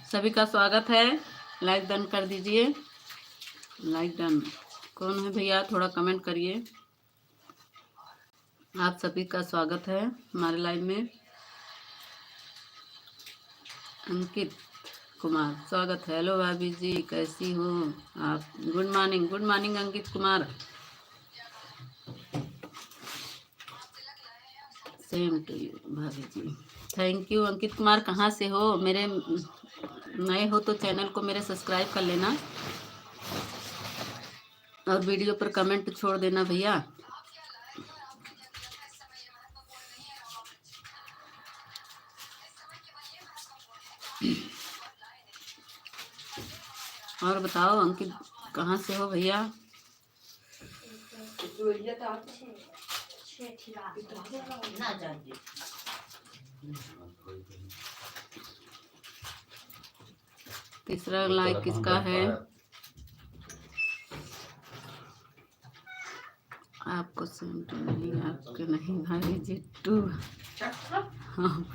सभी का स्वागत है। लाइक डन कर दीजिए। Like done. कौन है भैया, थोड़ा कमेंट करिए। आप सभी का स्वागत है हमारे लाइव में। अंकित कुमार स्वागत है। हेलो भाभी जी, कैसी हो आप? Good morning, good morning Ankit Kumar. Same to you भाभी जी। Thank you Ankit Kumar. कहाँ से हो? मेरे नए हो तो चैनल को मेरे सब्सक्राइब कर लेना और वीडियो पर कमेंट छोड़ देना भैया। और बताओ अंकित, कहाँ से हो भैया? तीसरा लाइक किसका है? आपको सेंटू नहीं, आपके नहीं भाई जिट्टू। हाँ,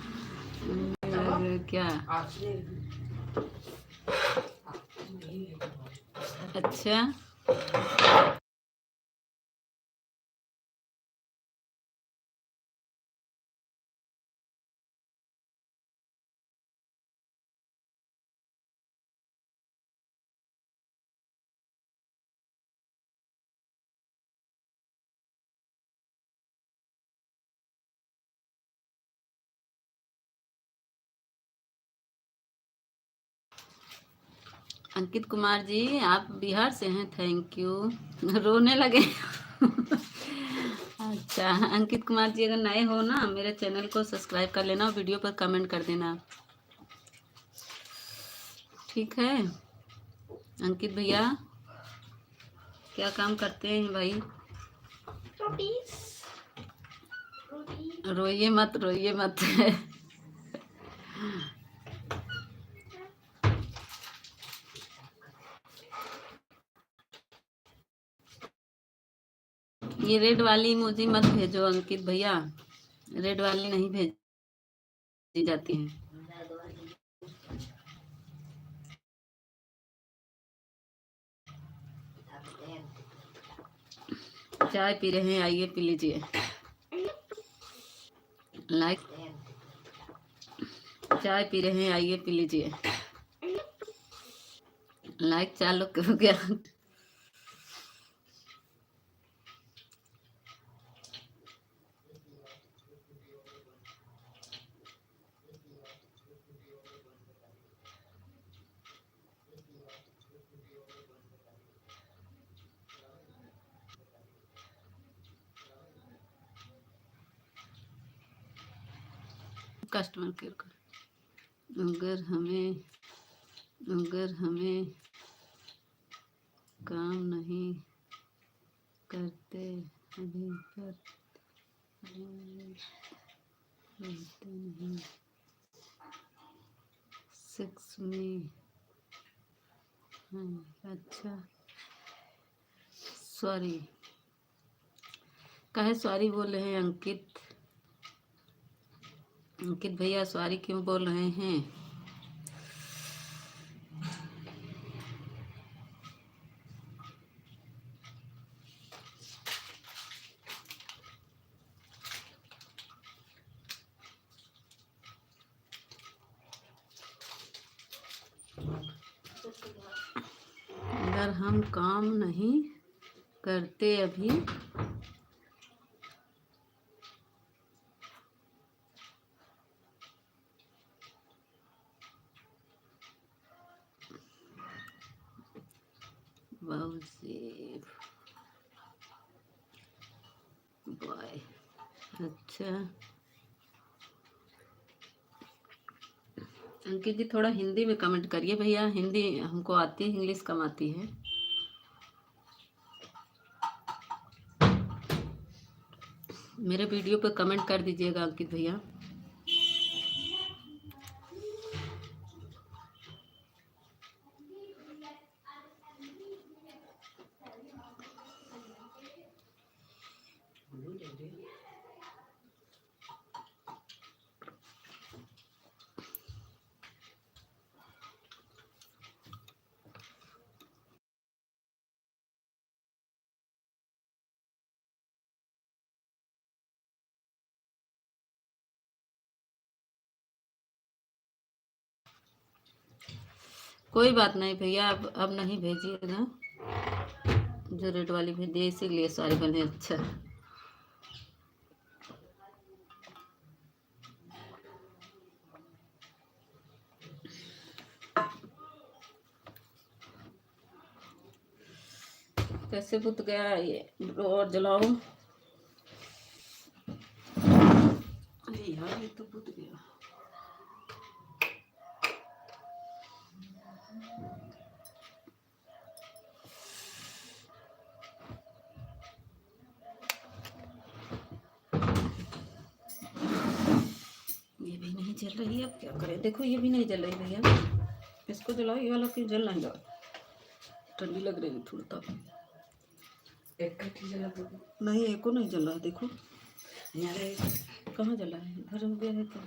क्या? अच्छा, अंकित कुमार जी आप बिहार से हैं? Thank you. रोने लगे। अच्छा अंकित कुमार जी, अगर नए हो ना मेरे चैनल को सब्सक्राइब कर लेना और वीडियो पर कमेंट कर देना, ठीक है? अंकित भैया क्या काम करते हैं भाई? रोइए मत, रोइए मत। ये रेड वाली इमोजी मत भेजो अंकित भैया, रेड वाली नहीं भेजी जाती है। चाय पी रहे हैं, आइए पी लीजिए। लाइक, चाय पी रहे हैं, आइए पी लीजिए। लाइक चालू हो गया। कस्टमर केयर कर। अगर हमें काम नहीं करते अभी पर बोलते नहीं। 6 में अच्छा सॉरी, काहे सॉरी बोल रहे हैं अंकित? अंकित भैया सॉरी क्यों बोल रहे हैं? अगर हम काम नहीं करते अभी बॉय। अच्छा अंकित जी थोड़ा हिंदी में कमेंट करिए भैया, हिंदी हमको आती है, इंग्लिश कम आती है। मेरे वीडियो पे कमेंट कर दीजिएगा अंकित भैया। कोई बात नहीं भैया, अब नहीं भेजिएगा। जो रेड वाली भेज दिए इसीलिए सारी बने। अच्छा, कैसे बुत गया ये, और जलाओ। अरे यार, ये तो बुत गया। ये भी नहीं जल रही है, अब क्या करें। देखो ये भी नहीं जल रही भैया, इसको जलाओ। ये वाला क्यों जल नहीं रहा? ठंडी लग रही है थोड़ा सा। एक जला दो। नहीं, एक को नहीं जल रहा। देखो कहाँ जला है, घर हो गया है क्या?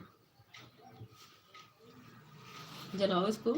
जलाओ इसको।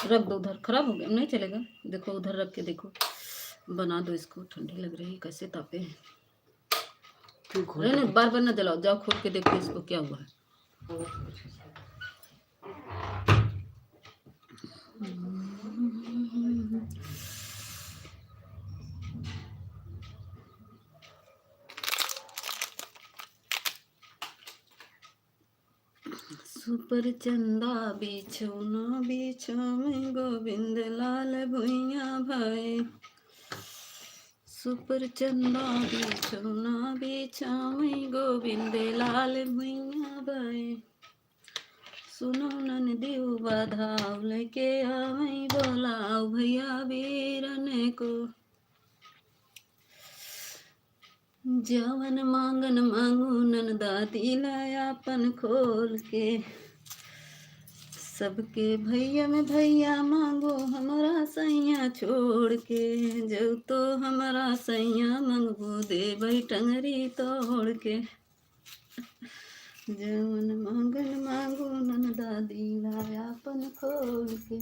रख दो उधर, खराब हो गया, नहीं चलेगा। देखो उधर रख के देखो, बना दो इसको। ठंडी लग रही है, कैसे तापे। नहीं, बार बार ना जलाओ, जाओ खोल के देखो इसको क्या हुआ है। सुपर चंदा बिछौना बिछावे गोविंद लाल भुइया भाई। सुपर चंदा बिछौना बिछावे गोविंद लाल भुइया भाई। सुनो ननदियो बाधाव लेके आवे, बोलाओ भैया वीरन को। जवन मांगन मांगू ननदा दिलायापन खोल के। सबके भैया में भैया मांगो हमारा सैया छोड़ के। जो तो हमारा सैया मांगो दे टंगरी तोड़ के। जवन मांगन मांगो ननदा दिलायापन खोल के।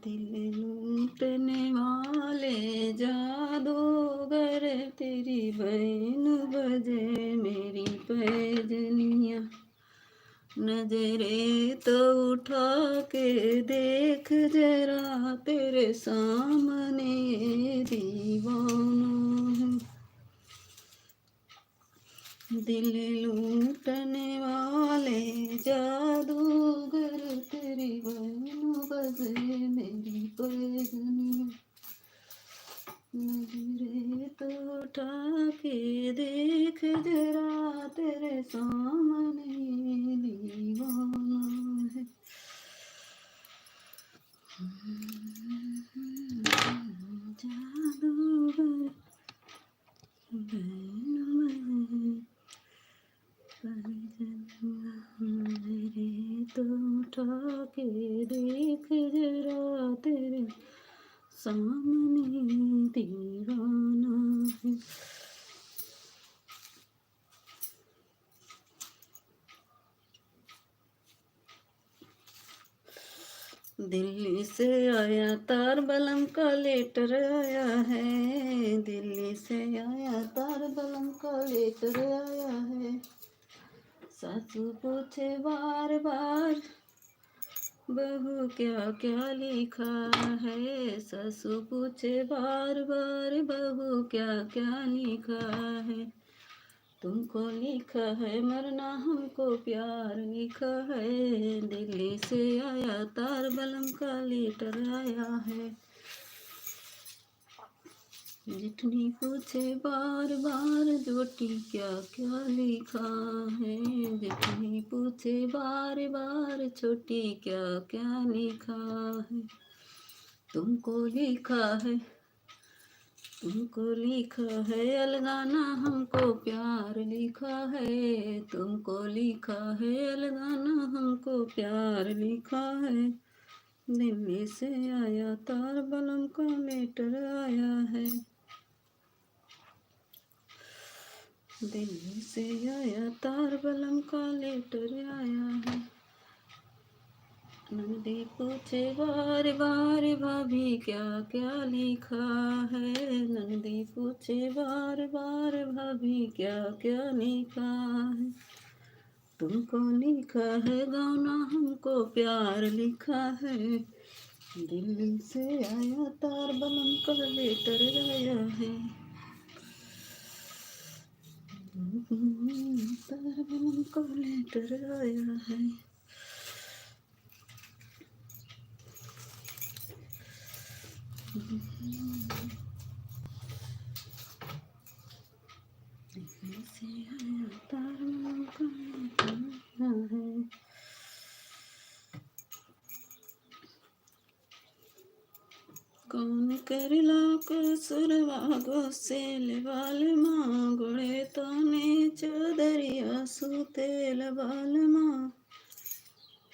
दिल लूटने वाले जादूगर, तेरी बहन बजे मेरी पैजनिया। नजरे तो उठा के देख जरा, तेरे सामने दीवाना है। दिल लूटने वाले जादूगर, तेरी बहन बजे मेरी पैजनिया। नजरे तो उठा के देख जरा, तेरे सामने दीवाना है। जादूगर नजरे तो उठा के देख जरा, तेरे सामने दीवाना है। दिल्ली से आया तार बलम का लेटर आया है। दिल्ली से आया तार बलम का लेटर आया है। सासू पूछे बार बार, बहू क्या क्या लिखा है। सासू पूछे बार बार, बहू क्या क्या लिखा है। तुमको लिखा है मरना, हमको प्यार लिखा है। दिल्ली से आया तार बलम का लेटर आया है। जितनी पूछे बार बार ज्योति क्या क्या लिखा है, जितनी पूछे बार बार छोटी क्या क्या लिखा है। तुमको लिखा है, तुमको लिखा है अलगाना, हमको प्यार लिखा है। तुमको लिखा है अलगाना, हमको प्यार लिखा है। दिल्ली से आया तार बलम का लेटर आया है। दिल्ली से आया तार बलम का लेटर आया है। नंदी पूछे बार बार भाभी क्या क्या लिखा है। नंदी पूछे बार बार भाभी क्या क्या लिखा है। तुमको लिखा है गाना, हमको प्यार लिखा है। दिल्ली से आया तार बलम का लेटर आया है। तार बलम का लेटर आया है। दिल्ली से आया तार बलम का लेटर आया है। कौन करला कसुरवा गोसेल बाल माँ, गोड़े ताने चौदरिया सुतेल बाल माँ।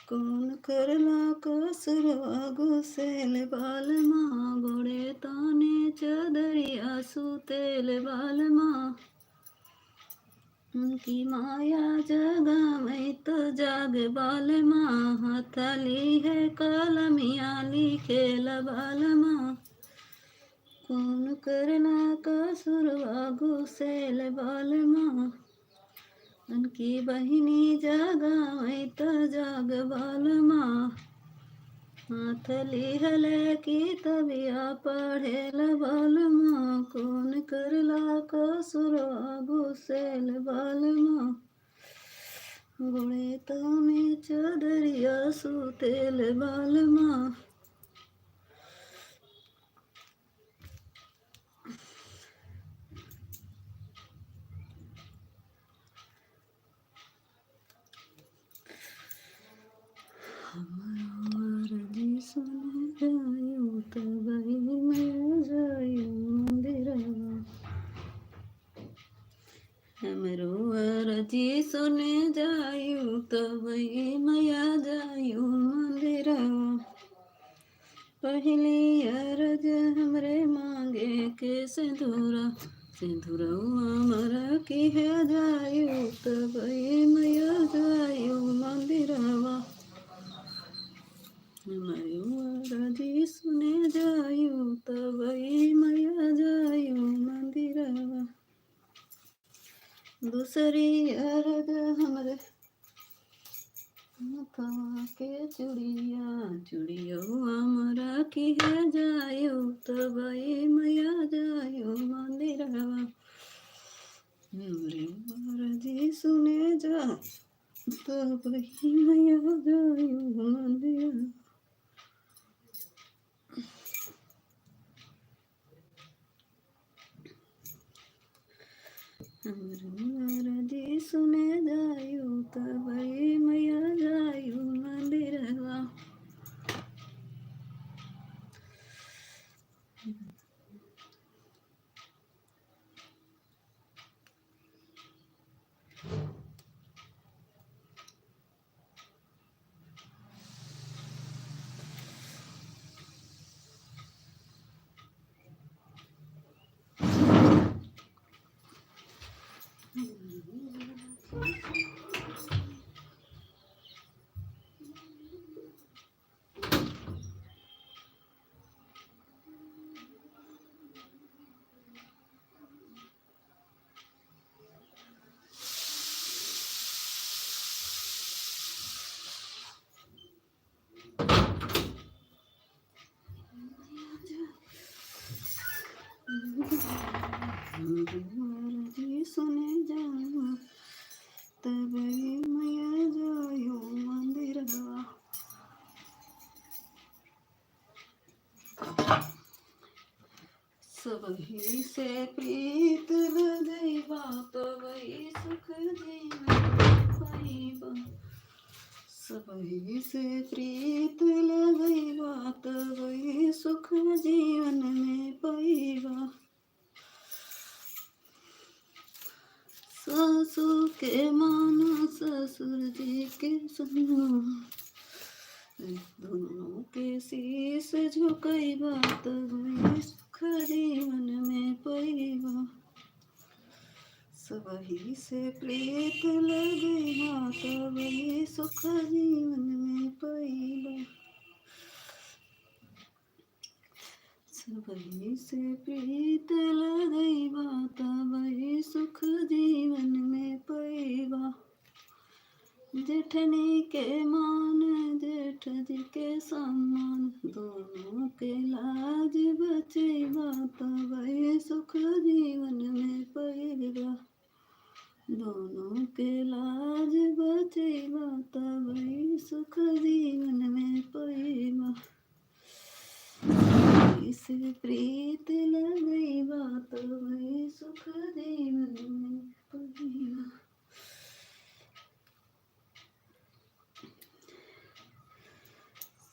कौन करला कसुरवा गोसेल बाल माँ, गोड़े ताने चौदरिया सुतेल बाल माँ। उनकी माया जगा मैं तो जाग बाल माँ, हथली है कलमिया लिखेल बाल माँ। कौन करना कसुरवा घुसेल बाल माँ, उनकी बहिनी जागा मैं तो जाग बाल माँ। हाथ लिहले की तबिया पढ़ेल बाल माँ, कौन करला कसुरवा घुसेल बाल माँ। गोड़े ताने चदरिया सुतेल बाल माँ। हमारी सुन जायूं तबई मैं जायूं मंदिरवा। हमरो अरजी सुन जायूं तबई मैं जायूं मंदिरवा। पहली अरज हमरे मांगे के सिंदूरा, सिंदूरवा मर की है जायूं तबई मैं जायूं मंदिरवा। मयूरजी सुने जायूं तबई मैं जायूं मंदिरवा। दूसरी अरज हमरे मथवा के चूड़िया, चूड़ियवा मरा की है जायूं तबई मैं जायूं मंदिरवा। मयूरजी सुने जा तबई मैं जायूं मंदिरवा। मयूरजी सुने जायूं तबई मैं जायूं मंदिरवा। मयूरजी सुने जायूं तबई मैं जायूं मंदिरवा। सबही से प्रीत लगैबा तबही सुख जीवन पाइबा। सबही से प्रीत लगैबा तबही सुख जीवन में पाइबा। सासू के मानो ससुर जी के सुनो, दोनों के शीश झुकैबा तबही सुख जीवन में पाइबा। सबही से प्रीत लगैबा तबही सुख जीवन में पाइबा। सबही से प्रीत लगैबा तबही सुख जीवन में पाइबा। जेठनी के मान जेठ जी के सम्मान, दोनों के लाज बचैबा तबही सुख जीवन में पाइबा। दोनों के लाज बचैबा तबही सुख जीवन में पाइबा। से प्रीत लगैबा तबही सुख जीवन में पाइबा।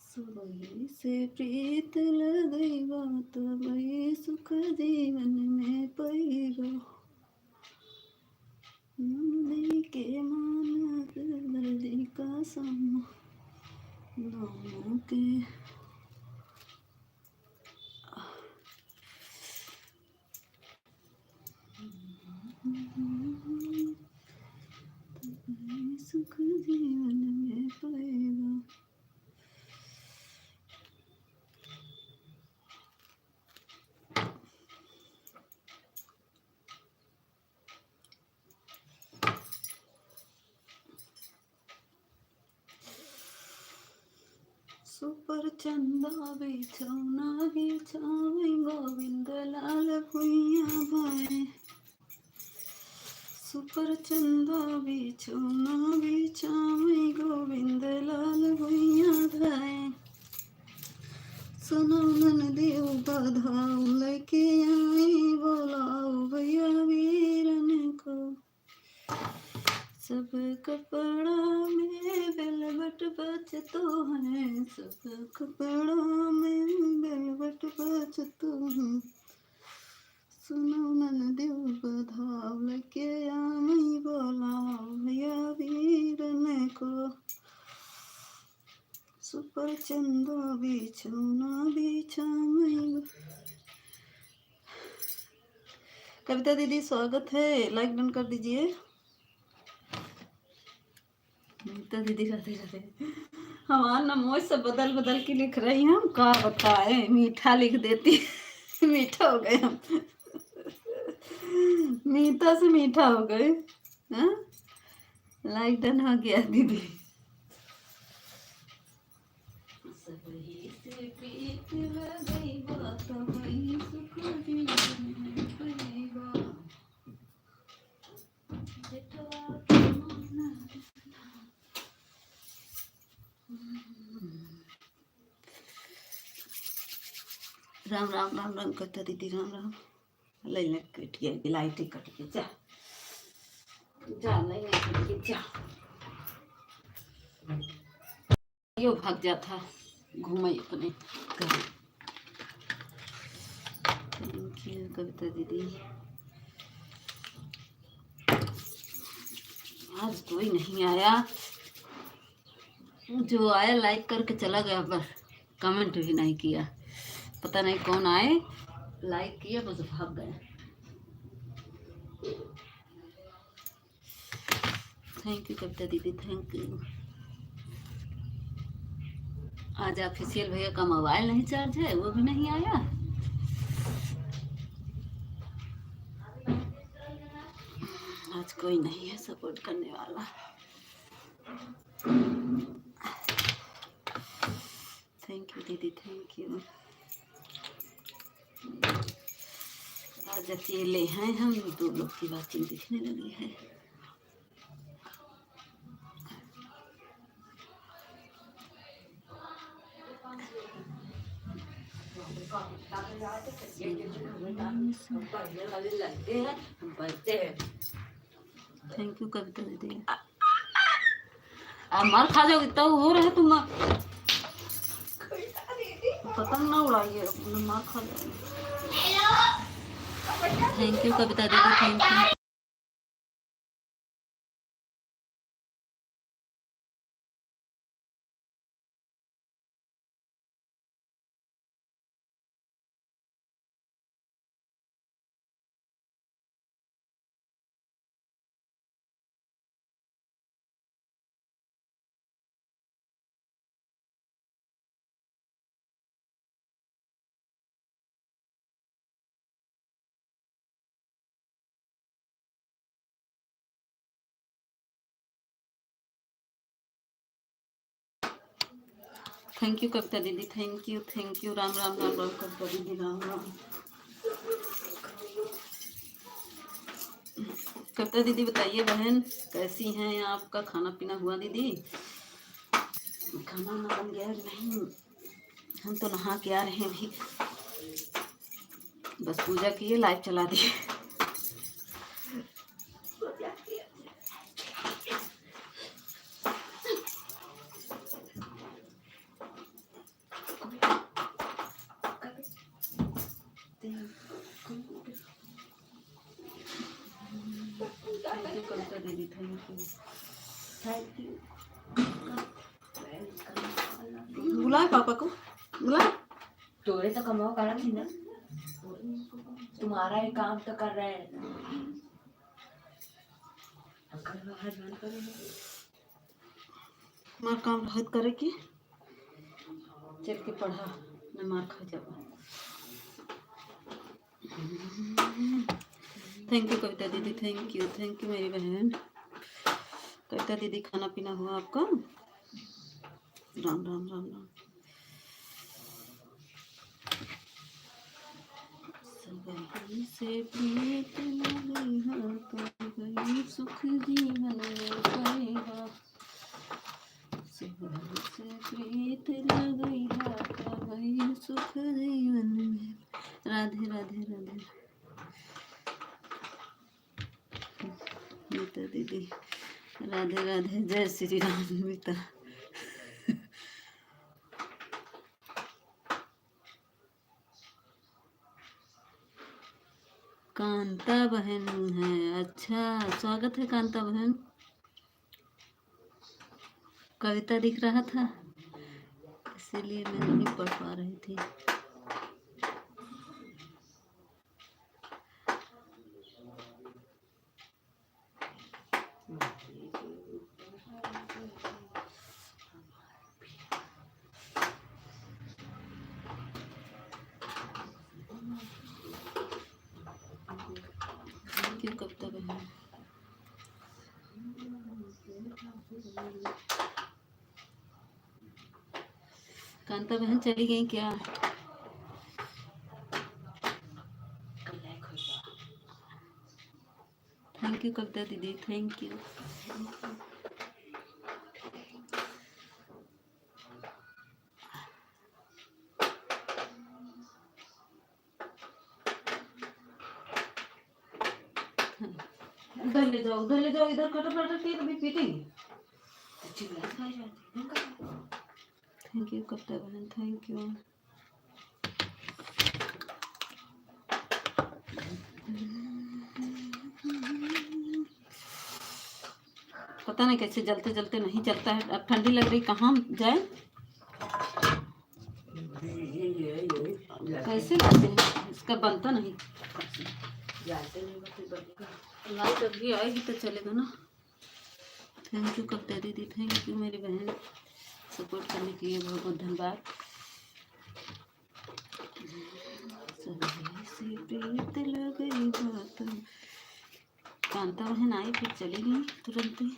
सबही से प्रीत लगैबा तबही सुख जीवन में पाइबा। नंदी के मान दर्दी का सम्मान, दोनों के सुख जीवन में पाइबा। सुपर चंदा बिछौना बिछावे गोविंद लाल भुइया भाए। सुपर चंदा बिछौना बिछावे गोविंद लाल भुइया धाए। सुनो ननदियो बधाओ लेके आई, बोलाओ भैया वीरन को। सब कपड़ा में बेलबट बचतो है, सब कपड़ा में बेलबट बचतो है। सुनो ननदियो बधाओ लेके आई, बोलाओ भैया वीरन को। सुपर चंदा बिछौना बिछावे। कविता दीदी स्वागत है, लाइक डन कर दीजिए। मीता दीदी राधे राधे। हमारा नमो से बदल बदल के लिख रही हैं, हम का बताए, मीठा लिख देती मीठा हो गए हम मीठा से मीठा हो गए। हाँ, लाइक डन हो गया दीदी। सबही से प्रीत लगैबा तबही सुख जीवन में पाइबा। जेठवा के मान राम राम राम राम करता दीदी, राम राम। लाइन कट गया, लाइट कट गई, जा जा लाइन कट गई, जा यो भाग जाता घूमे अपने घर। थैंक यू कविता दीदी। आज कोई नहीं आया, जो आया लाइक करके चला गया, बस कमेंट भी नहीं किया। पता नहीं कौन आए, लाइक किया बस भाग गए। थैंक यू कविता दीदी, थैंक यू। आज ऑफिशियल भैया का मोबाइल नहीं चार्ज है, वो भी नहीं आया। आज कोई नहीं है सपोर्ट करने वाला। थैंक यू दीदी, थैंक यू। आज अकेले हैं हम, दो लोग की बातें दिखने लगी है। थैंक यू कविता दीदी। मार खा जाओ, इतना हो रहा है तुम पतंग ना उड़ाइए, मार खा जाओ। थैंक यू कविता दीदी, thank you. Thank you Kavita दीदी, thank you thank you. Ram Ram Ram Ram Kavita दीदी, राम राम। कविता दीदी बताइए बहन, कैसी हैं? आपका खाना पीना हुआ दीदी? खाना ना बन गया नहीं? हम तो नहा के आ रहे हैं अभी, बस पूजा किए, लाइव चला दिए। कविता दीदी थैंक यू, थैंक यू। बुलाए पापा को, बुलाए। तोरे तो कमाओ करा थी ना, तुम्हारा ही काम तो कर रहे हैं। मार काम रहत करे के चल के पढ़ा न मार खा जाओ। थैंक यू कविता दीदी, थैंक यू मेरी बहन। कविता दीदी खाना पीना हुआ आपका? राम राम राम राम। सगाई से प्रीत लगी है तो गई सुख जीवन में पाएगा। सगाई से प्रीत लगी है तो गई सुख जीवन में। राधे राधे राधे मीता दीदी, राधे राधे, जय श्री राम मीता। कांता बहन है, अच्छा स्वागत है कांता बहन। कविता दिख रहा था इसीलिए मैं नहीं पढ़ पा रही थी। क्यों कविता बहन? कांता बहन चली गई क्या? थैंक यू कविता दीदी, थैंक यू। उधर ले जाओ, उधर ले जाओ, इधर कटर पटर के कभी पीटेंगे। थैंक यू कविता बहन, थैंक यू। पता नहीं कैसे जलते जलते नहीं चलता है। अब ठंडी लग रही, कहाँ जाए? कैसे करते हैं? इसका बनता नहीं। लाइट अभी आएगी तो चलेगा ना। थैंक यू कविता दीदी, थैंक यू मेरी बहन, सपोर्ट करने के लिए बहुत बहुत धन्यवाद। कांता बहन आई फिर चली गई तुरंत ही।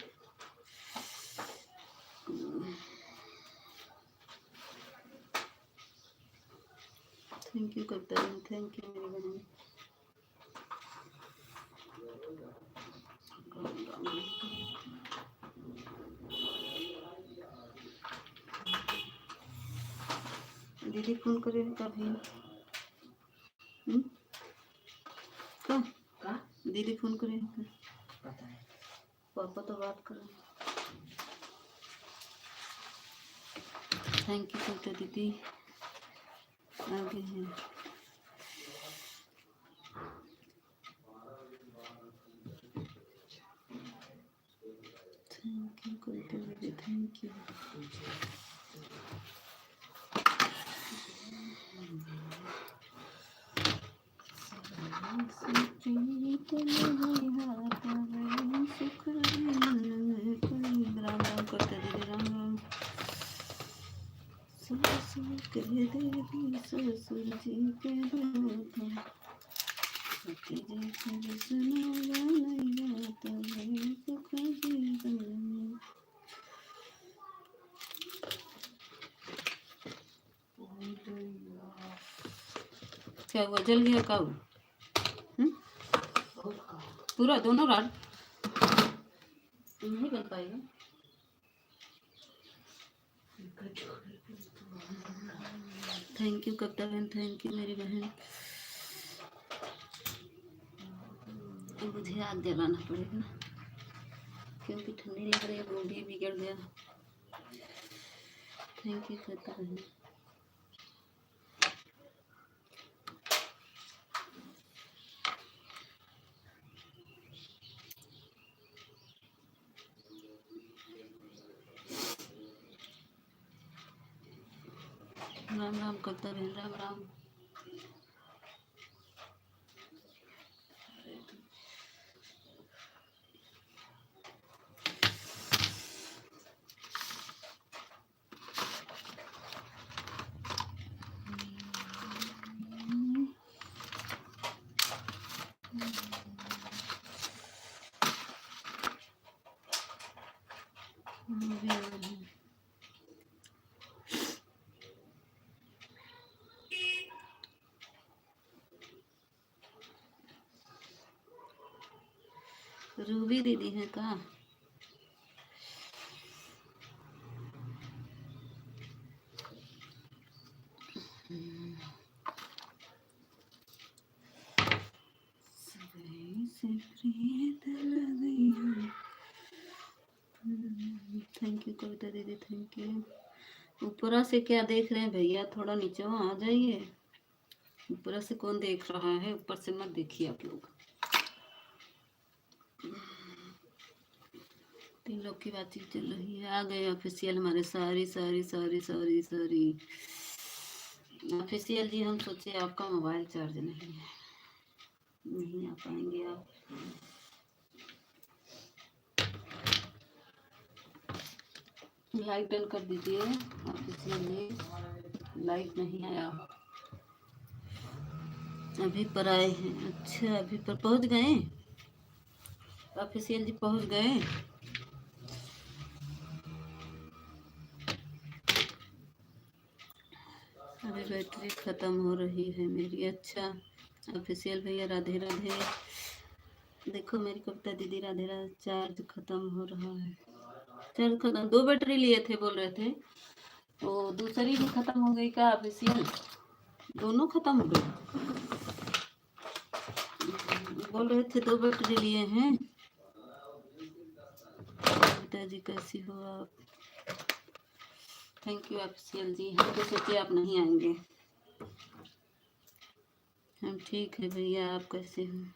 थैंक यू कविता बहन, थैंक यू मेरी बहन। दीदी फोन करे कभी। हम्म? का का दीदी फोन करे पता है पापा तो बात कर रहे हैं। थैंक यू कविता दीदी आगे हैं। थैंक यू कविता दीदी थैंक यू। राम राम करते दीदी राम राम। ससुर के देवी ससुर जी के दूत भतीजे के सुनाया नहीं आता सुख जीवन में। क्या हुआ जल गया काऊ? पूरा दोनों रात नहीं बन पाएगा। थैंक यू कविता बहन थैंक यू मेरी बहन। मुझे आग जलाना पड़ेगा क्योंकि ठंडी लग रही है मूड ही बिगड़ गया। थैंक यू कविता बहन। राम राम कविता बहन राम राम। रूबी दीदी है का? थैंक यू कविता दीदी थैंक यू। ऊपरा से क्या देख रहे हैं भैया थोड़ा नीचे आ जाइए। ऊपरा से कौन देख रहा है? ऊपर से मत देखिए आप लोग। 3 लोग की बातचीत चल रही है। आ गए ऑफिशियल हमारे। सारी सारी सारी सारी सारी ऑफिशियल जी। हम सोचे आपका मोबाइल चार्ज नहीं है, नहीं आ पाएंगे आप। लाइक डन कर दीजिए ऑफिशियल जी। लाइक नहीं आया। अभी पर आए हैं। अच्छा अभी पर पहुंच गए ऑफिशियल जी पहुंच गए। अभी बैटरी ख़त्म हो रही है मेरी। अच्छा ऑफिशियल भैया राधे राधे। देखो मेरी कविता दीदी राधे राधे। चार्ज ख़त्म हो रहा है। चार्ज खत्म। 2 बैटरी लिए थे बोल रहे थे। वो दूसरी भी ख़त्म हो गई का ऑफिशियल? दोनों ख़त्म हो गए बोल रहे थे। 2 बैटरी लिए हैं। कविता जी कैसी हो आप? थैंक यू ऑफिशियल जी। हम तो सोचे आप नहीं आएंगे। हम ठीक है भैया आप कैसे हैं?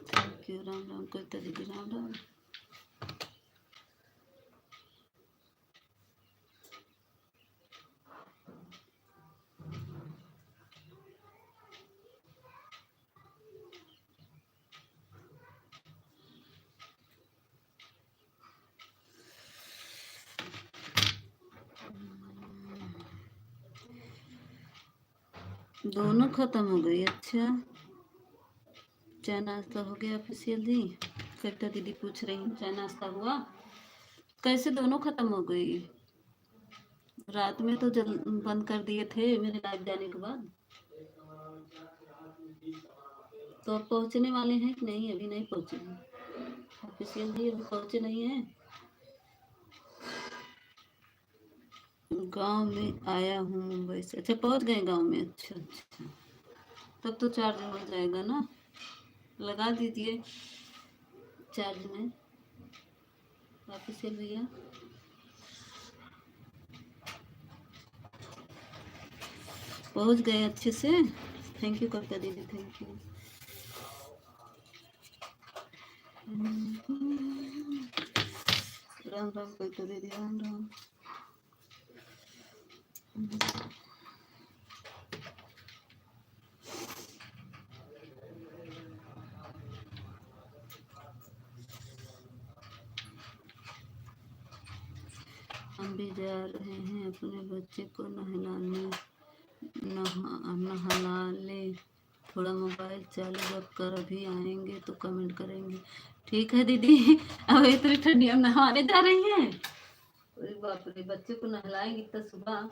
थैंक यू राम राम कविता दीदी राम राम। दोनों खत्म हो गई। अच्छा चाय नाश्ता हो गया ऑफिशियल जी? कविता दीदी पूछ रही हूँ चाय नाश्ता हुआ? कैसे दोनों खत्म हो गई? रात में तो जल बंद कर दिए थे मेरे लाइव जाने के बाद। तो अब पहुँचने वाले हैं कि नहीं? अभी नहीं पहुँचे हैं ऑफिशियल जी। अभी पहुँचे नहीं हैं। गांव में आया हूँ मुंबई से। अच्छा, पहुंच गए गांव में। अच्छा अच्छा, तब तो चार्ज हो जाएगा ना, लगा दीजिए चार्ज में। वापस से भैया, पहुंच गए अच्छे से। थैंक यू कविता दीदी, थैंक यू। राम राम कविता दीदी, राम राम। हम भी जा रहे हैं अपने बच्चे को नहलाने। थोड़ा मोबाइल चालू रखकर अभी आएंगे तो कमेंट करेंगे। ठीक है दीदी। अब इतनी ठंडी हम नहाने जा रही हैं? अरे बाप रे, बच्चे को नहलाएंगे इतना सुबह?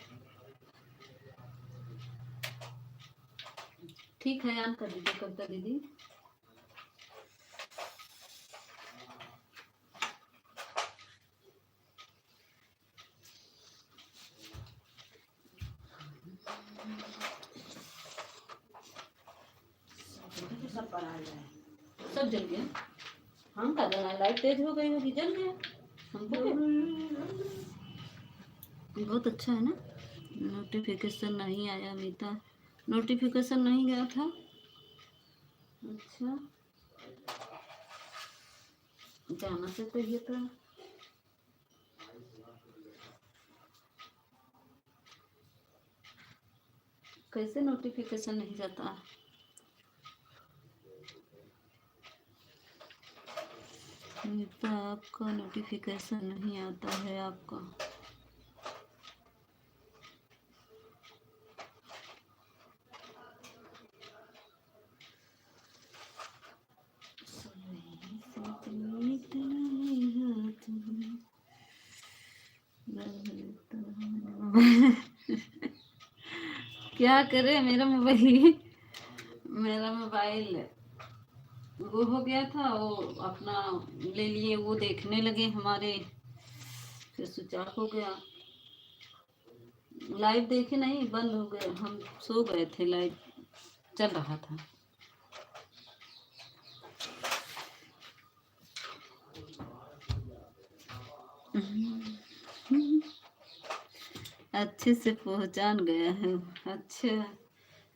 ठीक है, ऑन कर दीजिए कविता दीदी। सब पड़ा है, सब जल गया। हम का जला, लाइट तेज हो गई होगी, जल गया हमको क्या? बहुत अच्छा है ना। नोटिफिकेशन नहीं आया अमिता, नोटिफिकेशन नहीं गया था। अच्छा, जाना से चाहिए था। कैसे नोटिफिकेशन नहीं जाता? अमिता, आपका नोटिफिकेशन नहीं आता है आपका। क्या करे, मेरा मोबाइल वो हो गया था, वो अपना ले लिए, वो देखने लगे हमारे, फिर स्विच ऑफ हो गया। लाइव देखे नहीं, बंद हो गए, हम सो गए थे, लाइव चल रहा था। अच्छे से पहचान गया है। अच्छा,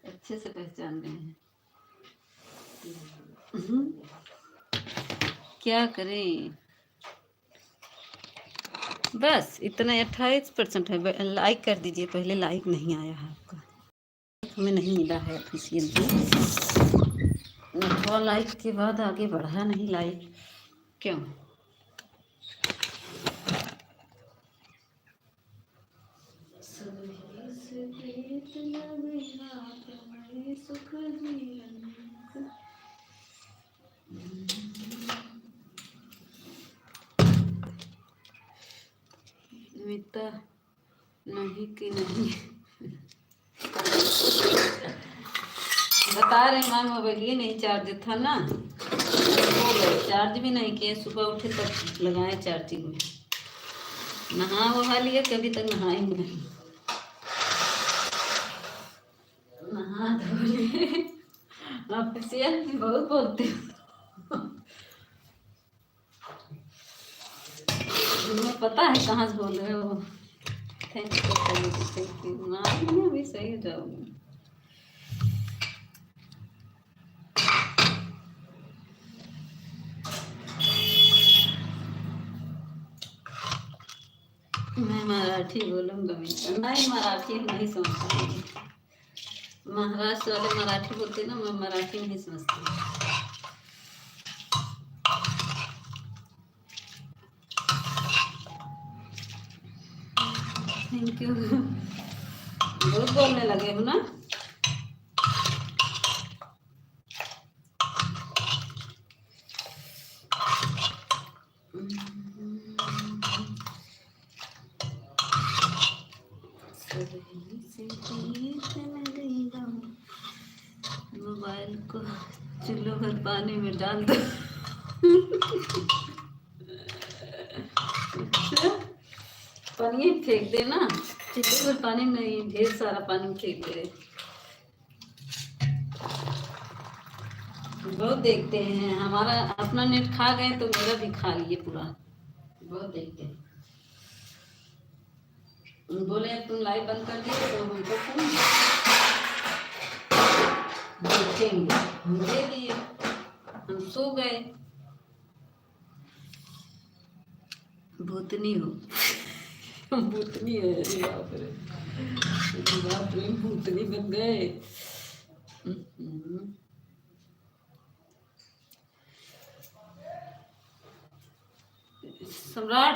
अच्छे से पहचान गए हैं। क्या करें, बस इतना 28% है। लाइक कर दीजिए, पहले लाइक नहीं आया है आपका, हमें नहीं मिला है ऑफिशियल। 9 लाइक के बाद आगे बढ़ा नहीं लाइक, क्यों? अमिता नहीं कि नहीं बता रहे मैम, मोबाइल ये नहीं चार्ज था ना, हो गए चार्ज भी नहीं किए, सुबह उठे तब लगाए चार्जिंग में। नहा वहा लिए, कभी तक नहाएंगे नहीं, नहा धो लिए। आप बहुत बोलते हो, तुम्हें पता है कहाँ से बोल रहे हो। थैंक यू, मैं भी सही हो जाऊंगी। मैं मराठी बोलूँगा, नहीं मराठी नहीं समझता। महाराष्ट्र वाले मराठी बोलते ना, मैं मराठी नहीं समझती। थैंक यू, बहुत बोलने लगे हो ना। मोबाइल को चूल्हे पर पानी में डाल दो। पानी फेंक देना। चिल्ले में पानी नहीं, ढेर सारा पानी फेंक रहे। बहुत देखते हैं, हमारा अपना नेट खा गए तो मेरा भी खा लिए पूरा। बहुत देखते हैं। बोले तुम लाइव बंद कर दिए तो हमको फोन देखेंगे, हम दे दिए, हम सो गए। भूतनी हो। भूतनी है, अरे बाप रे, बाप रे, भूतनी बन गए। सम्राट,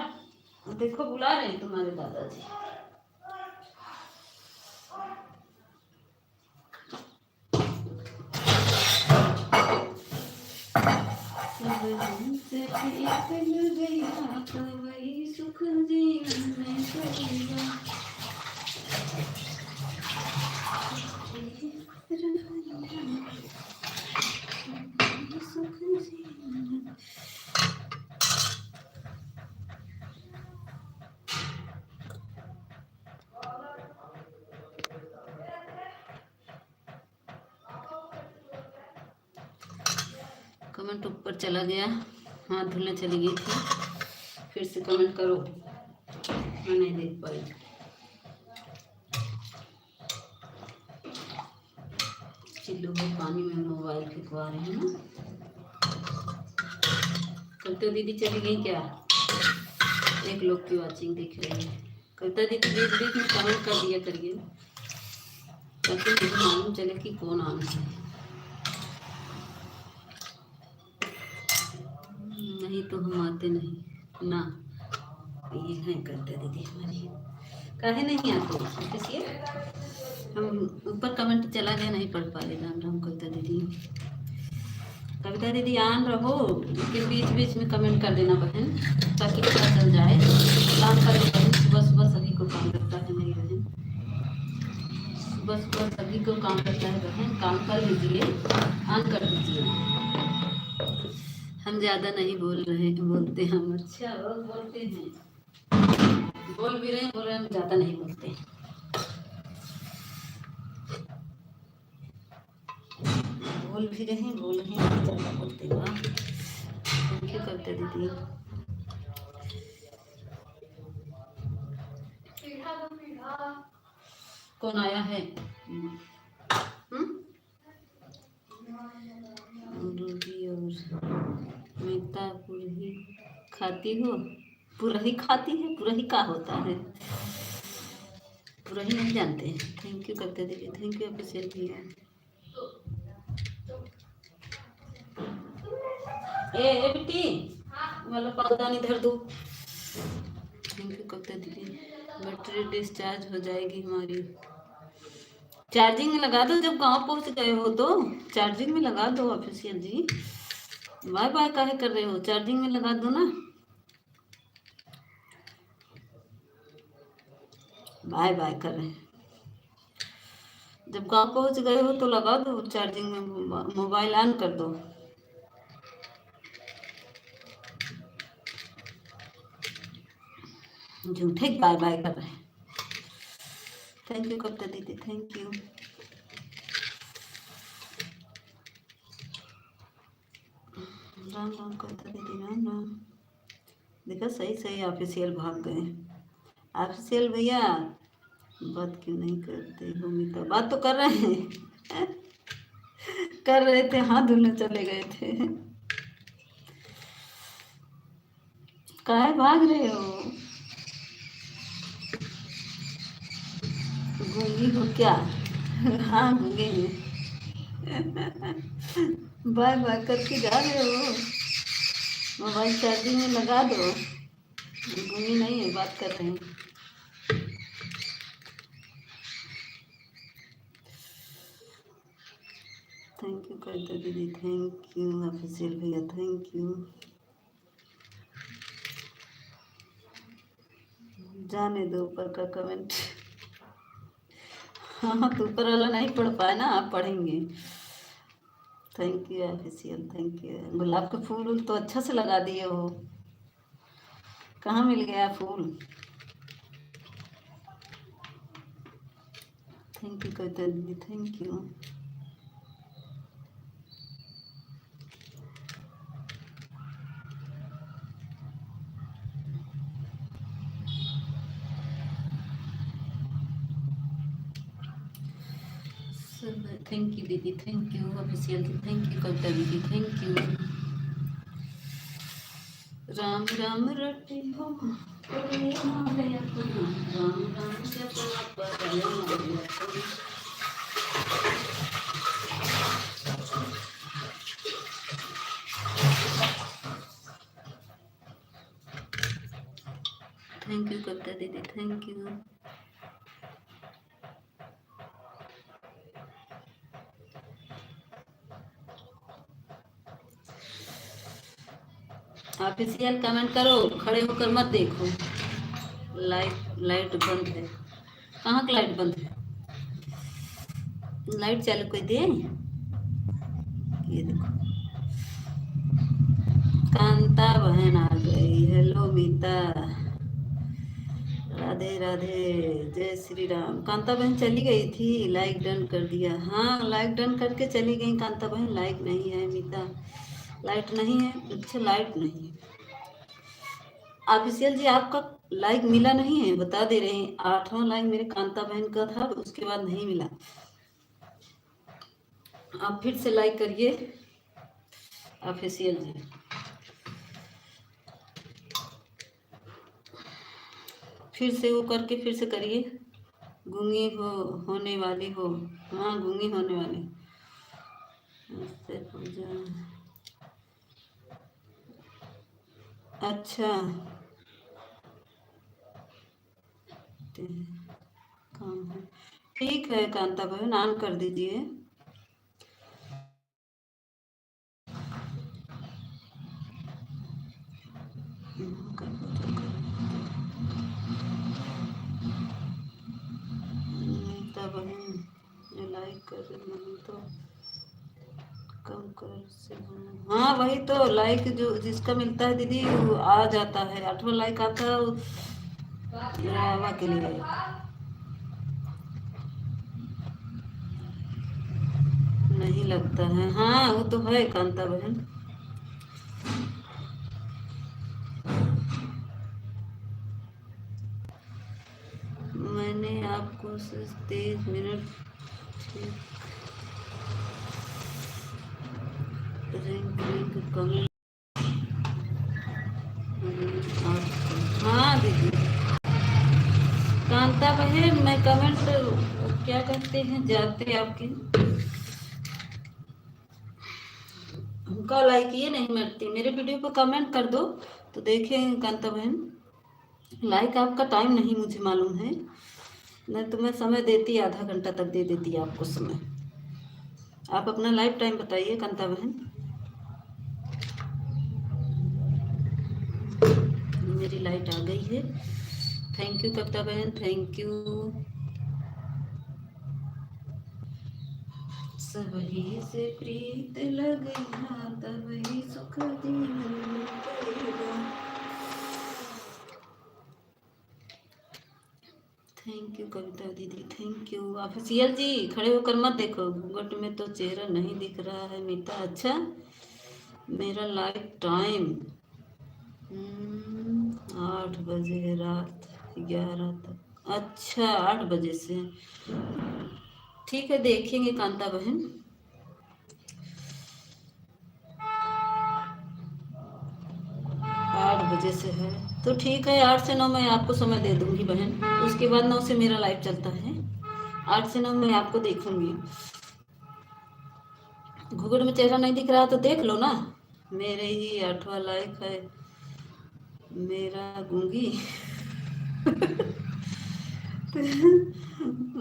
देखो बुला रहे हैं तुम्हारे दादाजी। हमसे ठीक मिल गया तो वही सुख जीवन में चलेगा। सुख जीवन। कमेंट ऊपर चला गया, हाथ धुलने चली गई थी, फिर से कमेंट करो, मैं नहीं देख पाई। चिल्लो को पानी में मोबाइल फेंकवा रहे हैं ना। कविता दीदी चली गई क्या? एक लोग की वाचिंग दिख रही है। कविता दीदी बीच बीच में कमेंट कर दिया करिए ताकि मुझे मालूम चले कि कौन आना है। नहीं तो हम आते नहीं ना, ये है कविता दीदी हमारी। काहे नहीं आते किसी, हम ऊपर कमेंट चला गया, नहीं पढ़ पा रहे। राम राम कविता दीदी। कविता दीदी आन रहो, लेकिन बीच बीच में कमेंट कर देना बहन, ताकि पता चल जाए। काम कर बहन, सुबह सुबह सभी को काम करता है मेरी बहन, सुबह सुबह सभी को काम करता है बहन। काम कर लीजिए, ऑन कर दीजिए। हम ज़्यादा नहीं बोल रहे हैं, बोलते हम। अच्छा रोज बोलते हैं, बोल भी रहे हैं, बोल रहे हैं हम ज़्यादा नहीं बोलते। बोल भी रहे हैं, बोल रहे हैं, ज़्यादा बोलते। वाह, थैंक यू करते दीदी। कौन आया है? रूबी और मिता पुरही खाती हो? पुरही खाती है? पुरही का होता है? पुरही नहीं जानते हैं। थैंक यू करते दीदी, थैंक यू ऑफिशियल भैया। ए बेटी वाला पावदान इधर दो। थैंक यू करते दीदी। बैटरी डिस्चार्ज हो जाएगी हमारी। चार्जिंग में लगा दो, जब गांव पहुंच गए हो तो चार्जिंग में लगा दो ऑफिशियल जी। बाय बाय काहे कर रहे हो, चार्जिंग में लगा दो ना। बाय बाय कर रहे हैं, जब गांव पहुंच गए हो तो लगा दो चार्जिंग में, मोबाइल ऑन कर दो। झूठे बाय बाय कर रहे हैं। थैंक यू कविता दीदी, थैंक यू। राम राम कविता दीदी, राम राम। देखा सही सही ऑफिशियल भाग गए। ऑफिशियल भैया बात क्यों नहीं करते हो? मिता बात तो कर रहे हैं। कर रहे थे, हाथ धुलने चले गए थे। काहे भाग रहे हो? गूंगी हो क्या? हाँ गूंगे हैं। बाय बाय करके जा रहे हो? मोबाइल चार्जिंग में लगा दो। गूंगी नहीं है, बात कर रहे हैं। थैंक यू कविता दीदी, थैंक यू ऑफिशियल भैया, थैंक यू। जाने दो ऊपर का कमेंट। हाँ तो ऊपर वाला नहीं पढ़ पाए ना, आप पढ़ेंगे। Thank you official, thank you. गुलाब के फूल तो अच्छा से लगा दिए हो, कहाँ मिल गया फूल? थैंक यू कविता दीदी, थैंक यू। थैंक यू दीदी, थैंक यू ऑफिशियल जी, थैंक यू कविता दीदी, थैंक यू। राम राम रटे हो राम राम जप थैंक यू कविता दीदी, थैंक यू। ऑफिशियल कमेंट करो, खड़े होकर मत देखो। लाइट बंद है। कहाँ की लाइट बंद है? लाइट चालू कर दे। ये देखो कांता बहन आ गई। हेलो मीता, राधे राधे, जय श्री राम। कांता बहन चली गई थी, लाइक डन कर दिया। हाँ लाइक डन करके चली गई कांता बहन। लाइक नहीं है मीता, लाइट नहीं है। अच्छा लाइट नहीं है। ऑफिशियल जी आपका लाइक मिला नहीं है, बता दे रहे हैं। 8वां लाइक मेरे कांता बहन का था, उसके बाद नहीं मिला। आप फिर से लाइक करिए ऑफिशियल जी। फिर से वो करके फिर से करिए। गूंगी होने वाली हो। हाँ गूंगी होने वाली। पूजा, अच्छा काम है, ठीक है कांता बहन ऑन कर दीजिए। मीता बहन ये लाइक कर नहीं तो कम कर से। हाँ वही तो लाइक जो जिसका मिलता है दीदी वो आ जाता है। 8वां लाइक आता है ड्रामा के लिए। नहीं लगता है। हाँ वो तो है कांता बहन। मैंने आपको 23 मिनट कमेंट। हाँ दीदी कांता बहन मैं कमेंट क्या कहते हैं जाते आपके हमका लाइक ये नहीं मिलती। मेरे वीडियो पर कमेंट कर दो तो देखें कांता बहन। लाइक आपका टाइम नहीं मुझे मालूम है, नहीं तो मैं समय देती, आधा घंटा तक दे देती आपको समय। आप अपना लाइफ टाइम बताइए कांता बहन। मेरी लाइट आ गई है। थैंक यू कविता बहन, थैंक यू। सबही से प्रीत लगी ना तबही सुख जीवन पड़ेगा। थैंक यू कविता दीदी, थैंक यू। ऑफिशियल जी खड़े होकर मत देखो, घूंघट में तो चेहरा नहीं दिख रहा है मीता। अच्छा मेरा लाइफ टाइम 8 बजे रात 11 तक। अच्छा 8 बजे से, ठीक है देखेंगे कांता बहन। 8 बजे से है तो ठीक है। 8 से 9 मैं आपको समय दे दूंगी बहन। उसके बाद 9 से मेरा लाइव चलता है। 8 से 9 मैं आपको देखूंगी। घूंघट में चेहरा नहीं दिख रहा तो देख लो ना। मेरे ही 8वां लाइक है मेरा गूंगी।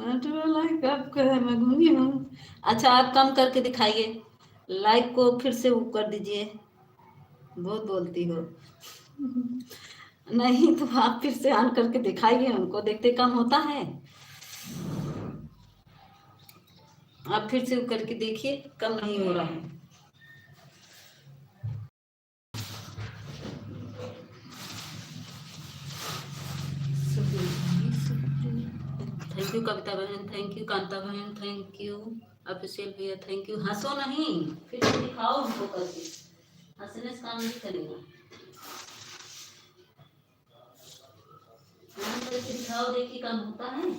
8वां लाइक आपका है, मैं गूंगी हूँ। अच्छा आप कम करके दिखाइए, लाइक को फिर से वो कर दीजिए। बहुत बोलती हो। नहीं तो आप फिर से ऑन करके दिखाइए, उनको देखते कम होता है। आप फिर से करके देखिए, कम नहीं हो रहा है। थैंक यू कविता कविता बहन थैंक यू, कांता बहन थैंक यू, ऑफिशियल भैया थैंक यू। हंसो नहीं, फिर दिखाओ हमको करके, हंसने से काम नहीं करेगा। करके दिखाओ, देखिए काम होता है।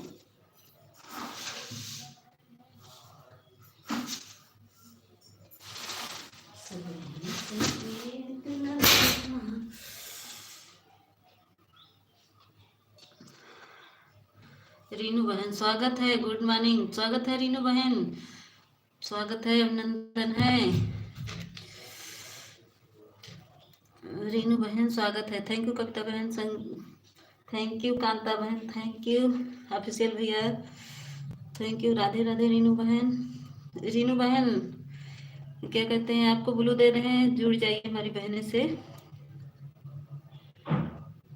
रीनू बहन स्वागत है, गुड मॉर्निंग, स्वागत है रीनू बहन, स्वागत है, अभिनंदन है। रीनू बहन स्वागत है, थैंक यू कविता बहन, थैंक यू कांता बहन, थैंक यू ऑफिशियल भैया, थैंक यू, राधे राधे रीनू बहन। रीनू बहन क्या कहते हैं, आपको ब्लू दे रहे हैं, जुड़ जाइए हमारी बहने से,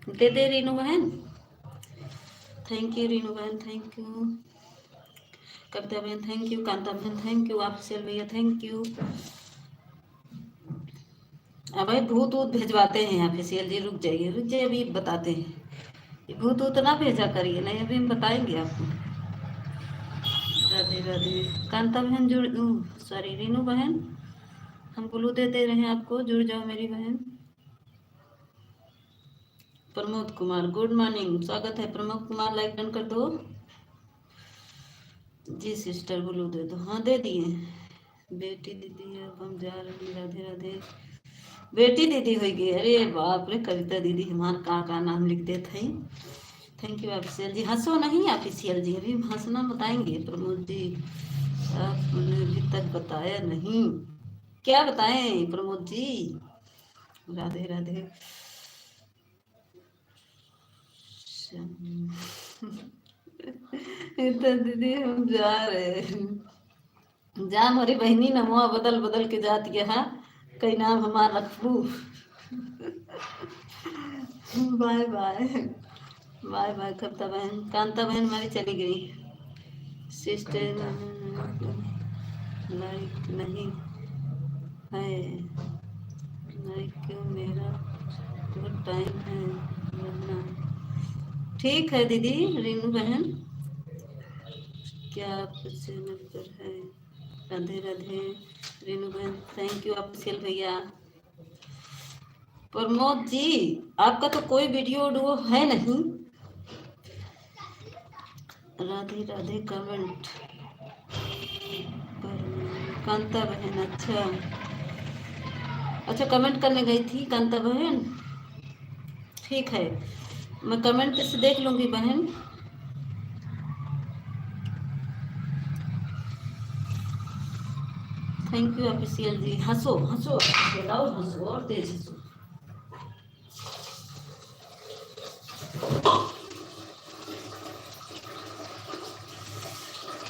दे दे रीनू बहन। थैंक यू रीनू बहन, थैंक यू कविता बहन, थैंक यू कांता बहन, थैंक यू ऑफिशियल भैया, थैंक यू। अब भाई भूत ऊत भिजवाते हैं ऑफिशियल जी, रुक जाइए रुक जाइए, अभी बताते हैं। भूत ऊत ना भेजा करिए, नहीं अभी हम बताएंगे आपको। राधे राधे कांता बहन, जुड़, सॉरी रीनू बहन, हम ब्लू दे दे रहे हैं आपको, जुड़ जाओ मेरी बहन। प्रमोद कुमार गुड मॉर्निंग, स्वागत है प्रमोद कुमार, लाइक डन कर दो जी। सिस्टर ब्लू दे दो, हाँ दे दिए। बेटी दीदी अब हम जा रहे हैं, राधे राधे। बेटी दीदी होगी, अरे बाप रे, कविता दीदी हमारा का नाम लिख देते हैं। थैंक यू ऑफिशियल जी, हंसो नहीं ऑफिशियल जी, अभी हंसना बताएंगे। प्रमोद जी आपने अभी तक बताया नहीं, क्या बताएं प्रमोद जी। राधे राधे तो दीदी हम जा रहे हैं, जा हमारी बहनी नमुआ बदल बदल के जाती है, हाँ कई नाम हमारा रखू। बाय बाय बाय बाय कविता बहन, कांता बहन हमारी चली गई। सिस्टर लाइक नहीं है, लाइक क्यों, मेरा बहुत टाइम है वरना। ठीक है दीदी रीनू बहन, क्या आप चैनल पर है। राधे राधे रीनू बहन, थैंक यू ऑफिशियल भैया। प्रमोद जी आपका तो कोई वीडियो है नहीं। राधे राधे कमेंट पर कांता बहन, अच्छा अच्छा कमेंट करने गई थी कांता बहन, ठीक है मैं कमेंट से देख लूंगी बहन। थैंक यू ऑफिशियल जी, हंसो हंसो और हंसो और तेज हंसो।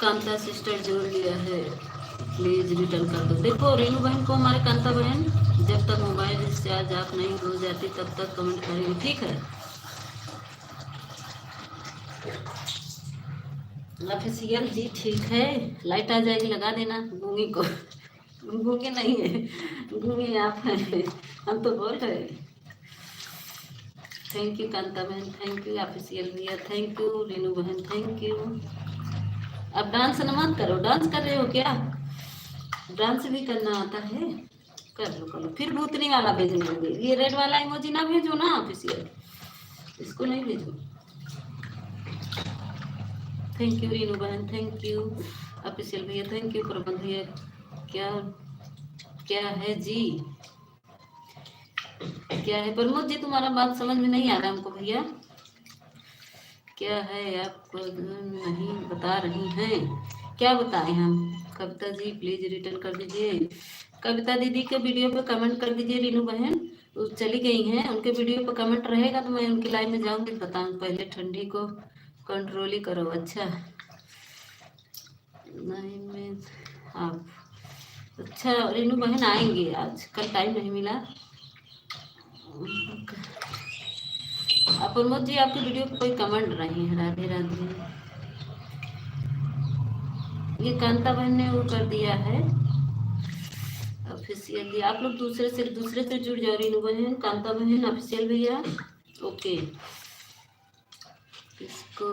कांता सिस्टर जोड़ लिया है, प्लीज रिटर्न कर दो। देखो रीनू बहन को हमारे कांता बहन, जब तक मोबाइल रिचार्ज आप नहीं हो जाती तब तक कमेंट करेंगे, ठीक है ऑफिशियल जी, ठीक है। लाइट आ जाएगी लगा देना गूंगी को, गूंगी नहीं है, गूंगी आप हैं, हम तो बोल रहे हैं। थैंक यू कांता बहन, थैंक यू ऑफिशियल भैया, थैंक यू रीनू बहन, थैंक यू। अब डांस न मत करो, डांस कर रहे हो क्या, डांस भी करना आता है, कर लो। फिर भूतनी वाला भेजने लगे, ये रेड वाला इमोजी ना भेजो ना ऑफिशियल, इसको नहीं भेजो। थैंक यू रीनू बहन, थैंक यू ऑफिशियल भैया, थैंक यू प्रबंध भैया। क्या क्या है जी, क्या है प्रमोद जी, तुम्हारा बात समझ में नहीं आ रहा हमको भैया, क्या है आपको नहीं बता रही हैं, क्या बताएं हम। कविता जी प्लीज रिटर्न कर दीजिए, कविता दीदी के वीडियो पे कमेंट कर दीजिए रीनू बहन, वो चली गई हैं, उनके वीडियो पे कमेंट रहेगा तो मैं उनकी लाइव में जाऊंगी, बताऊँ पहले ठंडी को कंट्रोल ही करो। अच्छा नहीं में आप, अच्छा रीनू बहन आएंगे, आज कल टाइम नहीं मिला। प्रमोद जी आपकी वीडियो पे कोई कमेंट नहीं है, राधे राधे। ये कांता बहन ने वो कर दिया है ऑफिशियली, आप लोग दूसरे से जुड़ जाओ, रीनू बहन कांता बहन ऑफिशियल भैया, ओके। इसको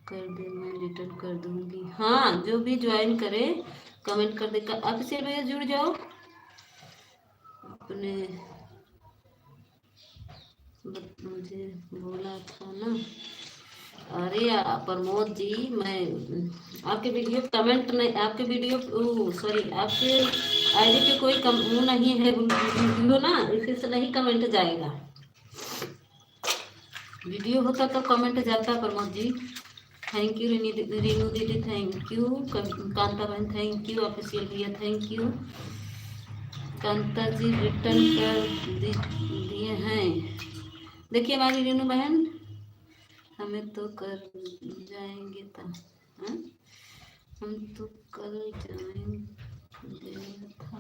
कर दे, मैं रिटर्न कर दूंगी। हाँ, जो भी ज्वाइन करे कमेंट कर देगा। आप से भैया जुड़ जाओ अपने, मुझे बोला था ना। अरे प्रमोद जी, मैं आपके वीडियो कमेंट नहीं, आपके वीडियो सॉरी, आपके आईडी पे कोई वो नहीं है वीडियो ना, इसी से नहीं कमेंट जाएगा। वीडियो होता तो कमेंट जाता प्रमोद जी। थैंक यू रीनू दीदी, थैंक यू कांता बहन, थैंक यू ऑफिशियल भैया, thank you. Kanta ji return कर दिए हैं। देखिए हमारी रीनू बहन, हमें तो कर जाएंगे था, हाँ? हम तो कल जाएंगे था।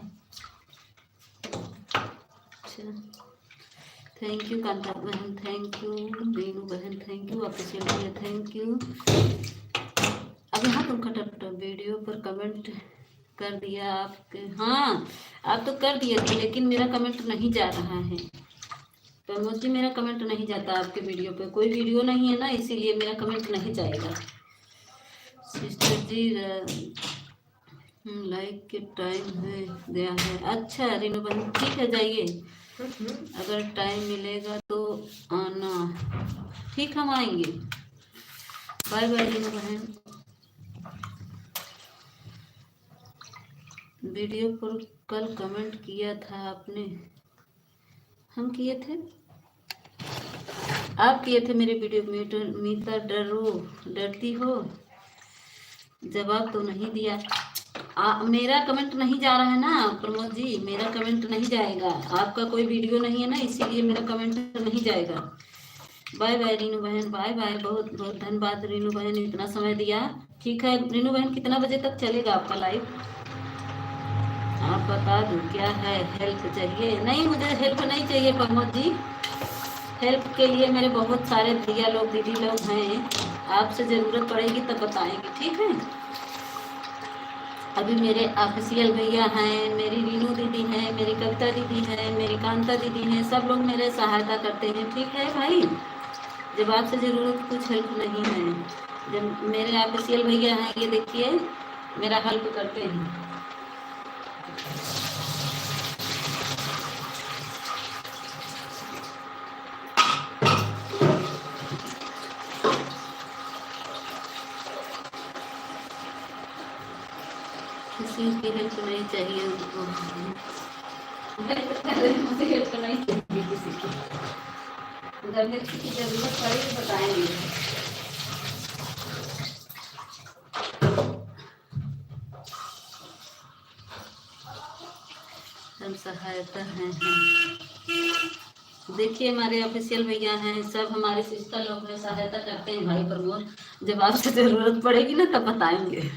अच्छा, थैंक यू कांता बहन, थैंक यू रीनू बहन, थैंक यू ऑफिशियल भैया, थैंक यू। अब यहाँ तुम खटपट वीडियो पर कमेंट कर दिया आपके, हाँ आप तो कर दिए थे, लेकिन मेरा कमेंट नहीं जा रहा है प्रमोद जी, मेरा कमेंट नहीं जाता आपके वीडियो पे, कोई वीडियो नहीं है ना, इसीलिए मेरा कमेंट नहीं जाएगा। सिस्टर जी लाइक के टाइम है गया है। अच्छा रीनू बहन, ठीक है जाइए, अगर टाइम मिलेगा तो आना। ठीक, हम आएंगे। बाय बाय रीनू बहन। वीडियो पर कल कमेंट किया था आपने, हम किए थे, आप किए थे मेरे वीडियो। मीता डरती हो, जवाब तो नहीं दिया। मेरा कमेंट नहीं जा रहा है ना प्रमोद जी, मेरा कमेंट नहीं जाएगा, आपका कोई वीडियो नहीं है ना, इसीलिए मेरा कमेंट नहीं जाएगा। बाय बाय रीनू बहन, बाय बाय, बहुत बहुत धन्यवाद रीनू बहन, इतना समय दिया। ठीक है रीनू बहन, कितना बजे तक चलेगा आपका लाइव? आप बता दो क्या है, हेल्प चाहिए? नहीं, मुझे हेल्प नहीं चाहिए प्रमोद जी, हेल्प के लिए मेरे बहुत सारे भैया लोग दीदी लोग हैं, आपसे ज़रूरत पड़ेगी तब बताएंगे, ठीक है? अभी मेरे ऑफिशियल भैया हैं, मेरी रीनू दीदी हैं, मेरी कविता दीदी हैं, मेरी कांता दीदी हैं, सब लोग मेरे सहायता करते हैं, ठीक है भाई? जब आपसे ज़रूरत कुछ हेल्प नहीं है, जब मेरे ऑफिशियल भैया हैं, ये देखिए मेरा हेल्प करते हैं। किसी की हेल्प नहीं चाहिए उनको, मुझे हेल्प नहीं चाहिए किसी की, जब हेल्प की जरूरत पड़ेगी बताएंगे। हम सहायता हैं। देखिए हमारे ऑफिशियल भैया हैं, सब हमारे सिस्टर लोग में सहायता करते हैं भाई प्रमोद, जब आपसे जरूरत पड़ेगी ना तब बताएंगे।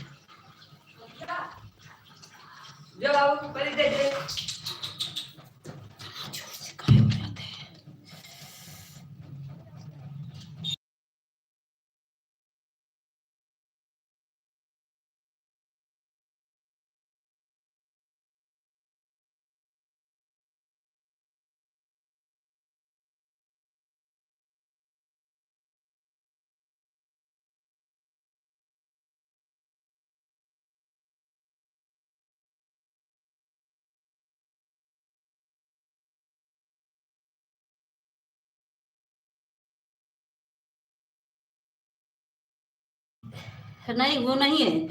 नहीं वो नहीं है,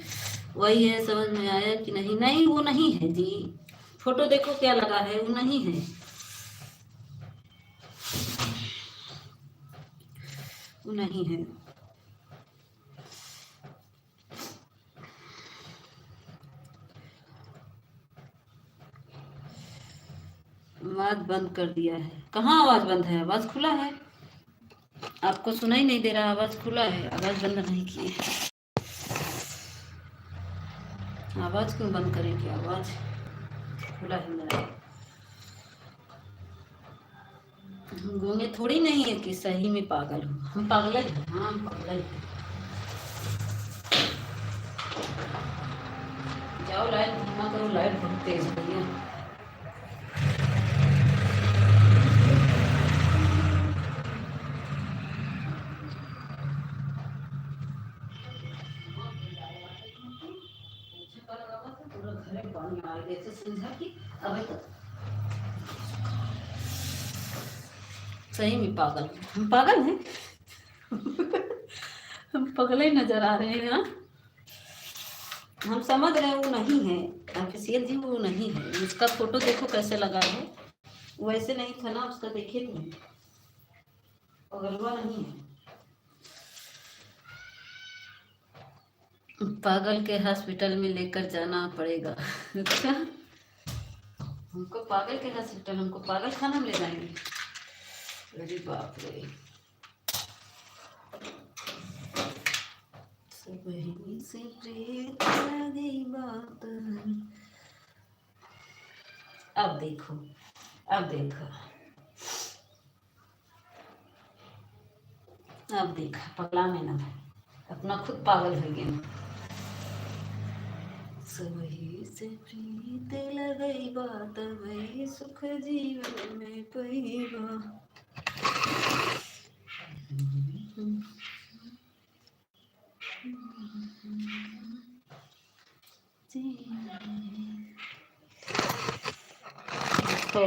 वही है, समझ में आया कि नहीं? नहीं वो नहीं है जी, फोटो देखो क्या लगा है, वो नहीं है, वो नहीं है। आवाज बंद कर दिया है। कहाँ आवाज बंद है? आवाज खुला है, आपको सुनाई नहीं दे रहा? आवाज खुला है, आवाज बंद नहीं किए। आवाज क्यों बंद करेंगे? आवाज खुला है मेरा। गूंगे थोड़ी नहीं है कि सही में पागल हूँ, हम पागल हैं, हाँ हम पागल हैं। जाओ लाइट धीमा करो, लाइट बहुत तेज हो रही है। अरे पानी आ गया तो समझा कि अबे तो सही में पागल, हम पागल हैं। हम पगले ही नजर आ रहे हैं। हाँ? हम समझ रहे हैं वो नहीं है, ऑफिशियल जी वो नहीं है। उसका फोटो देखो कैसे लगा है, वैसे नहीं था ना उसका, देखे थे, पगलवा नहीं है। पागल के हॉस्पिटल में लेकर जाना पड़ेगा। अच्छा, हमको पागल के हॉस्पिटल, हमको पागल खाना में ले जाएंगे? अरे बाप रे। वही से प्रीत लगी बात। अब देखो, अब देखो, अब देखा पगला में ना, अपना खुद पागल हो गया। वही से प्रीत लगई बात, वही सुख जीवन में पैबा। तो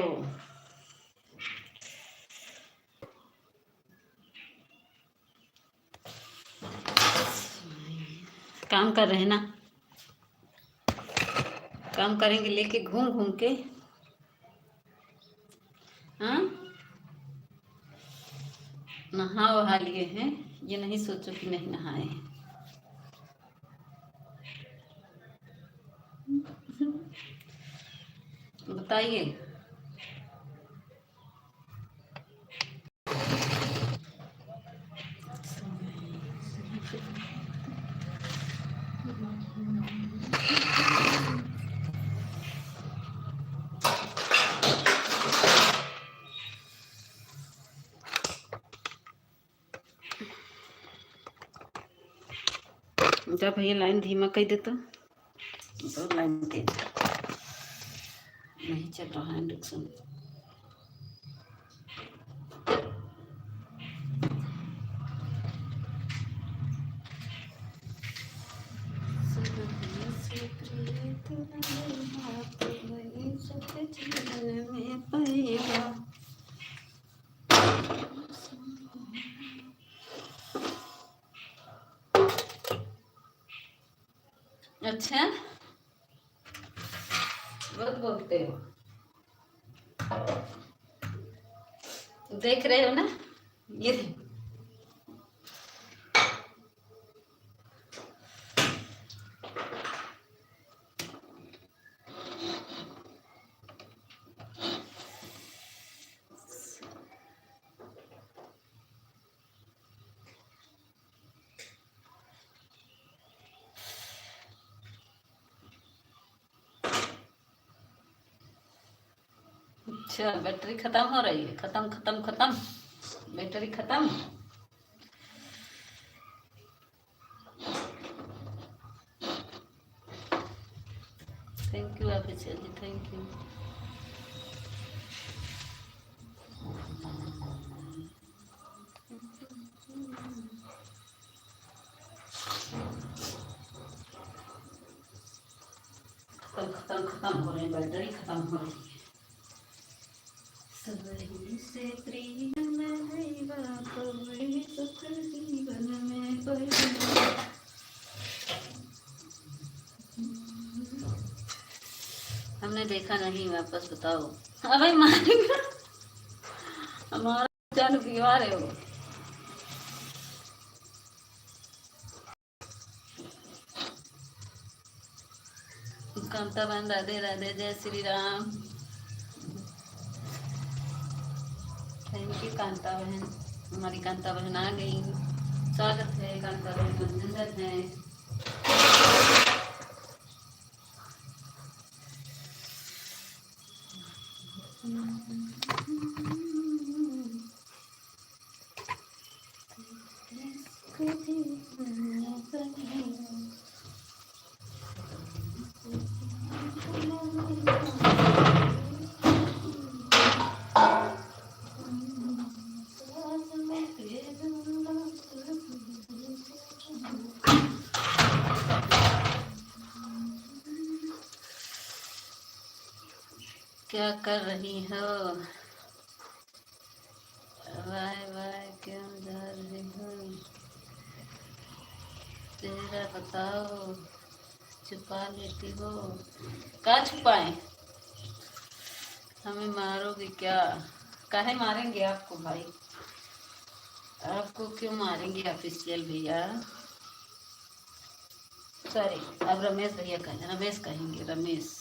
काम कर रहे हैं ना, काम करेंगे लेके घूम घूम के। हाँ, नहा वहा लिए हैं, ये नहीं सोचो कि नहीं नहाए हैं। बताइए। जब भैया लाइन धीमा कर देता तो लाइन तेज नहीं चल रहा है इंडक्शन। अच्छा, बहुत बोलते हो, देख रहे हो ना ये। अच्छा, बैटरी खत्म हो रही है, खत्म खत्म खत्म, बैटरी खत्म। Thank you officer ji, thank you. खत्म खत्म खत्म हो रही है, बैटरी खत्म हो रही है। सवरी से प्रिय में बात, वही सुख जीवन में पैबा। हमने देखा नहीं, वापस बताओ। अबे मारेगा, हमारा चालू क्यों रहे हो? कांता बहन, राधे राधे, जय श्री राम। थैंक यू कांता बहन, हमारी कांता बहन आ गई। स्वागत है कांता बहन, अभिनंदन है। क्या कर रही हो? वाह वाह, क्यों जा रही हो? चेहरा बताओ, छुपा लेती हो। कहाँ छुपाए? हमें मारोगे क्या? काहे मारेंगे आपको भाई? आपको क्यों मारेंगे ऑफिशियल भैया? सॉरी, अब रमेश भैया कहेंगे, रमेश कहेंगे, रमेश।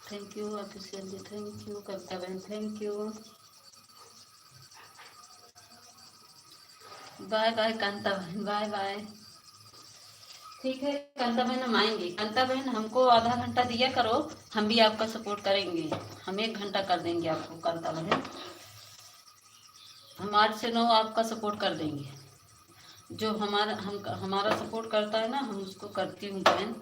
थैंक यू ऑफिशियल जी, थैंक यू कविता बहन, thank you. Bye bye Kanta बहन, बाय बाय। ठीक है कांता बहन, हम आएंगे। कांता बहन, हमको आधा घंटा दिया करो, हम भी आपका सपोर्ट करेंगे। हम 1 घंटा कर देंगे आपको कांता बहन। हम 8 से 9 आपका सपोर्ट कर देंगे। जो हमारा सपोर्ट करता है ना, हम उसको करती हूँ बहन।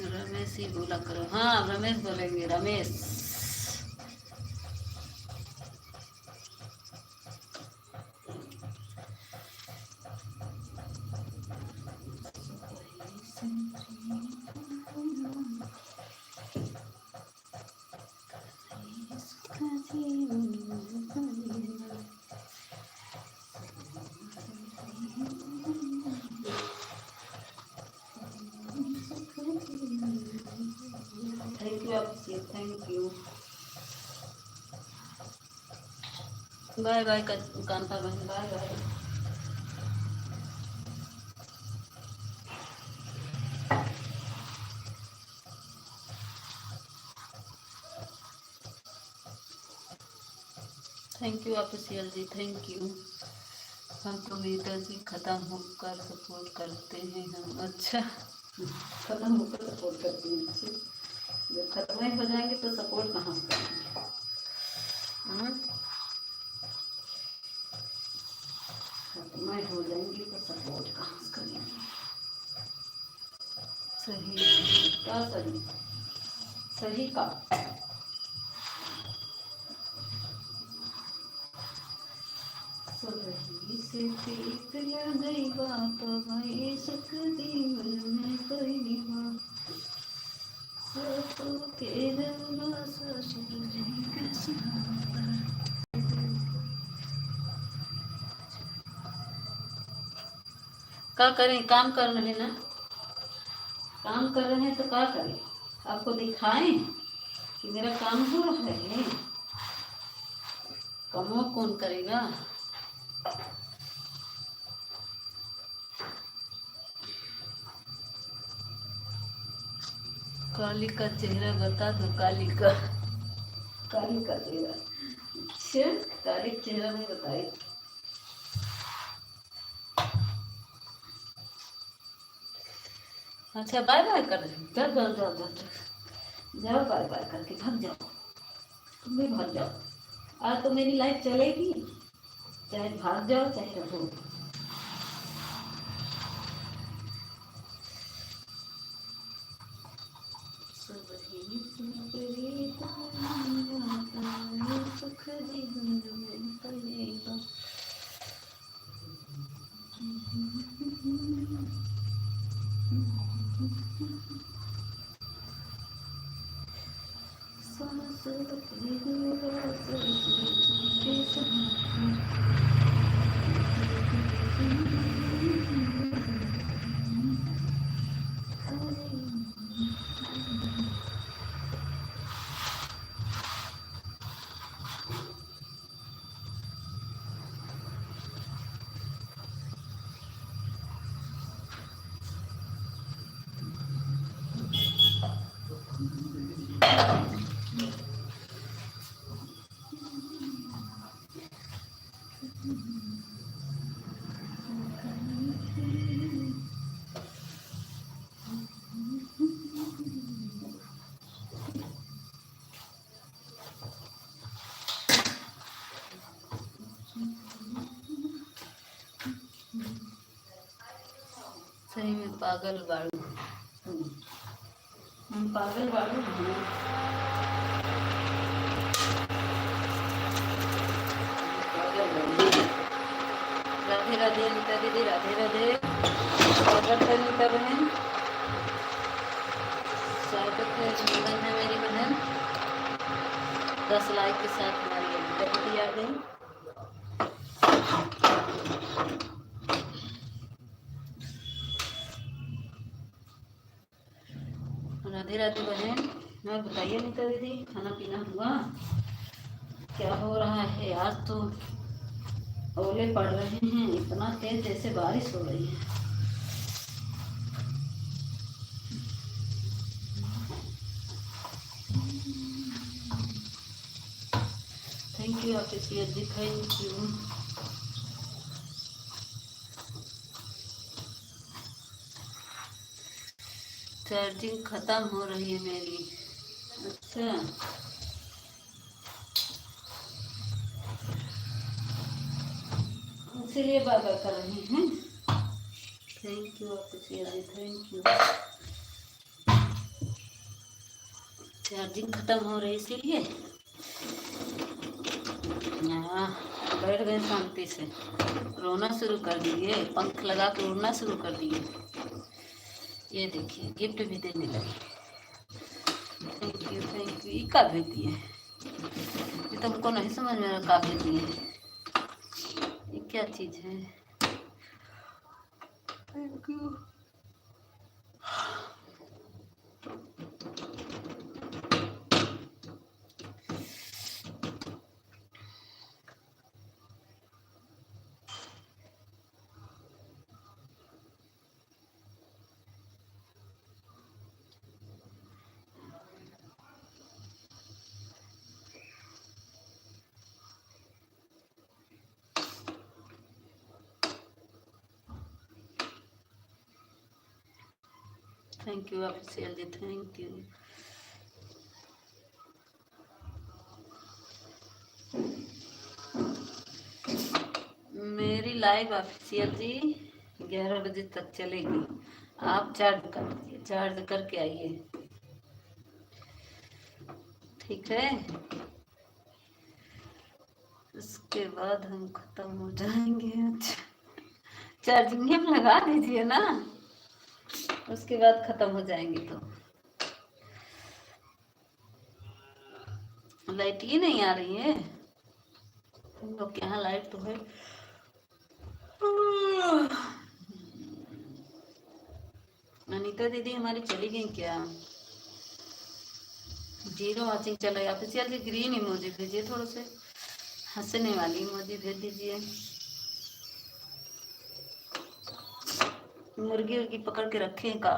रमेश ही बोला करो। हाँ रमेश बोलेंगे, रमेश। थैंक यू आपसे, thank you. Bye bye Kanta बहन, bye bye. Thank you official जी, थैंक यू। हम तो नेताजी खत्म होकर सपोर्ट करते हैं हम। अच्छा, खत्म होकर सपोर्ट करते हैं। अच्छे, जब खत्म ही हो जाएंगे तो सपोर्ट कहाँ से करेंगे? हाँ? खत्म ही हो जाएंगे तो सपोर्ट कहाँ से करेंगे? सही का, सही सही का। सही से ठीक लग गई बात भाई, सकती मन में कोई बात। तो तेरे कैसे क्या करें? काम कर रहे हैं ना, काम कर रहे हैं तो क्या करें? आपको दिखाएं कि मेरा काम हो रहा है? कमो कौन करेगा? काली का चेहरा बता दो, काली का, काली का चेहरा। अच्छा, काली चेहरा नहीं बताई। अच्छा बाय बाय कर रहे हो? जाओ जाओ जाओ जाओ जाओ, बाय बाय करके भाग जाओ। तुम भी भाग जाओ। आज तो मेरी लाइफ चलेगी, चाहे भाग जाओ चाहे रहो। सुख जीवन में पलेगा। सांस रखी सही में पागल बाड़ू, हम पागल बाड़ू हैं। पागल बाड़ू। राधे राधे अनिता दीदी, राधे राधे। स्वागत है अनिता बहन, स्वागत है, अभिनंदन है मेरी बहन। 10 लाइक के साथ हमारी अनिता दीदी आ गई। राधे राधे बहन। और बताइए अनिता दीदी, खाना पीना हुआ? क्या हो रहा है? आज तो ओले पड़ रहे हैं इतना तेज जैसे बारिश हो रही है। Thank you official ji, thank you. Charging खत्म हो रही है मेरी। अच्छा, इसीलिए बाबा कर रही हैं। Thank you official ji, thank you. Charging खत्म हो रही इसीलिए बैठ गए शांति से, रोना शुरू कर दिए, पंख लगा के उड़ना शुरू कर दिए। ये देखिए गिफ्ट भी देने लगे। Thank you thank you. ये का भेजती है? ये तो हमको नहीं समझ में आ रहा, का भेजती है? ये क्या चीज है? Thank you. Thank you official ji, thank you. मेरी लाइव ऑफिसियल जी 11 बजे तक चलेगी। आप चार्ज कर दीजिए, चार्ज करके आइए, ठीक है? उसके बाद हम खत्म हो जाएंगे। अच्छा, चार्जिंग में लगा दीजिए ना, उसके बाद खत्म हो जाएंगे। तो लाइट ही नहीं आ रही है हम लोग के यहाँ। लाइट तो है। अनीता दीदी हमारी चली गई क्या? 0 वॉचिंग चल रही है। ऑफिसियल जी ग्रीन इमोजी भेजिए, थोड़े से हंसने वाली इमोजी भेज दीजिए। मुर्गी उर्गी पकड़ के रखे का?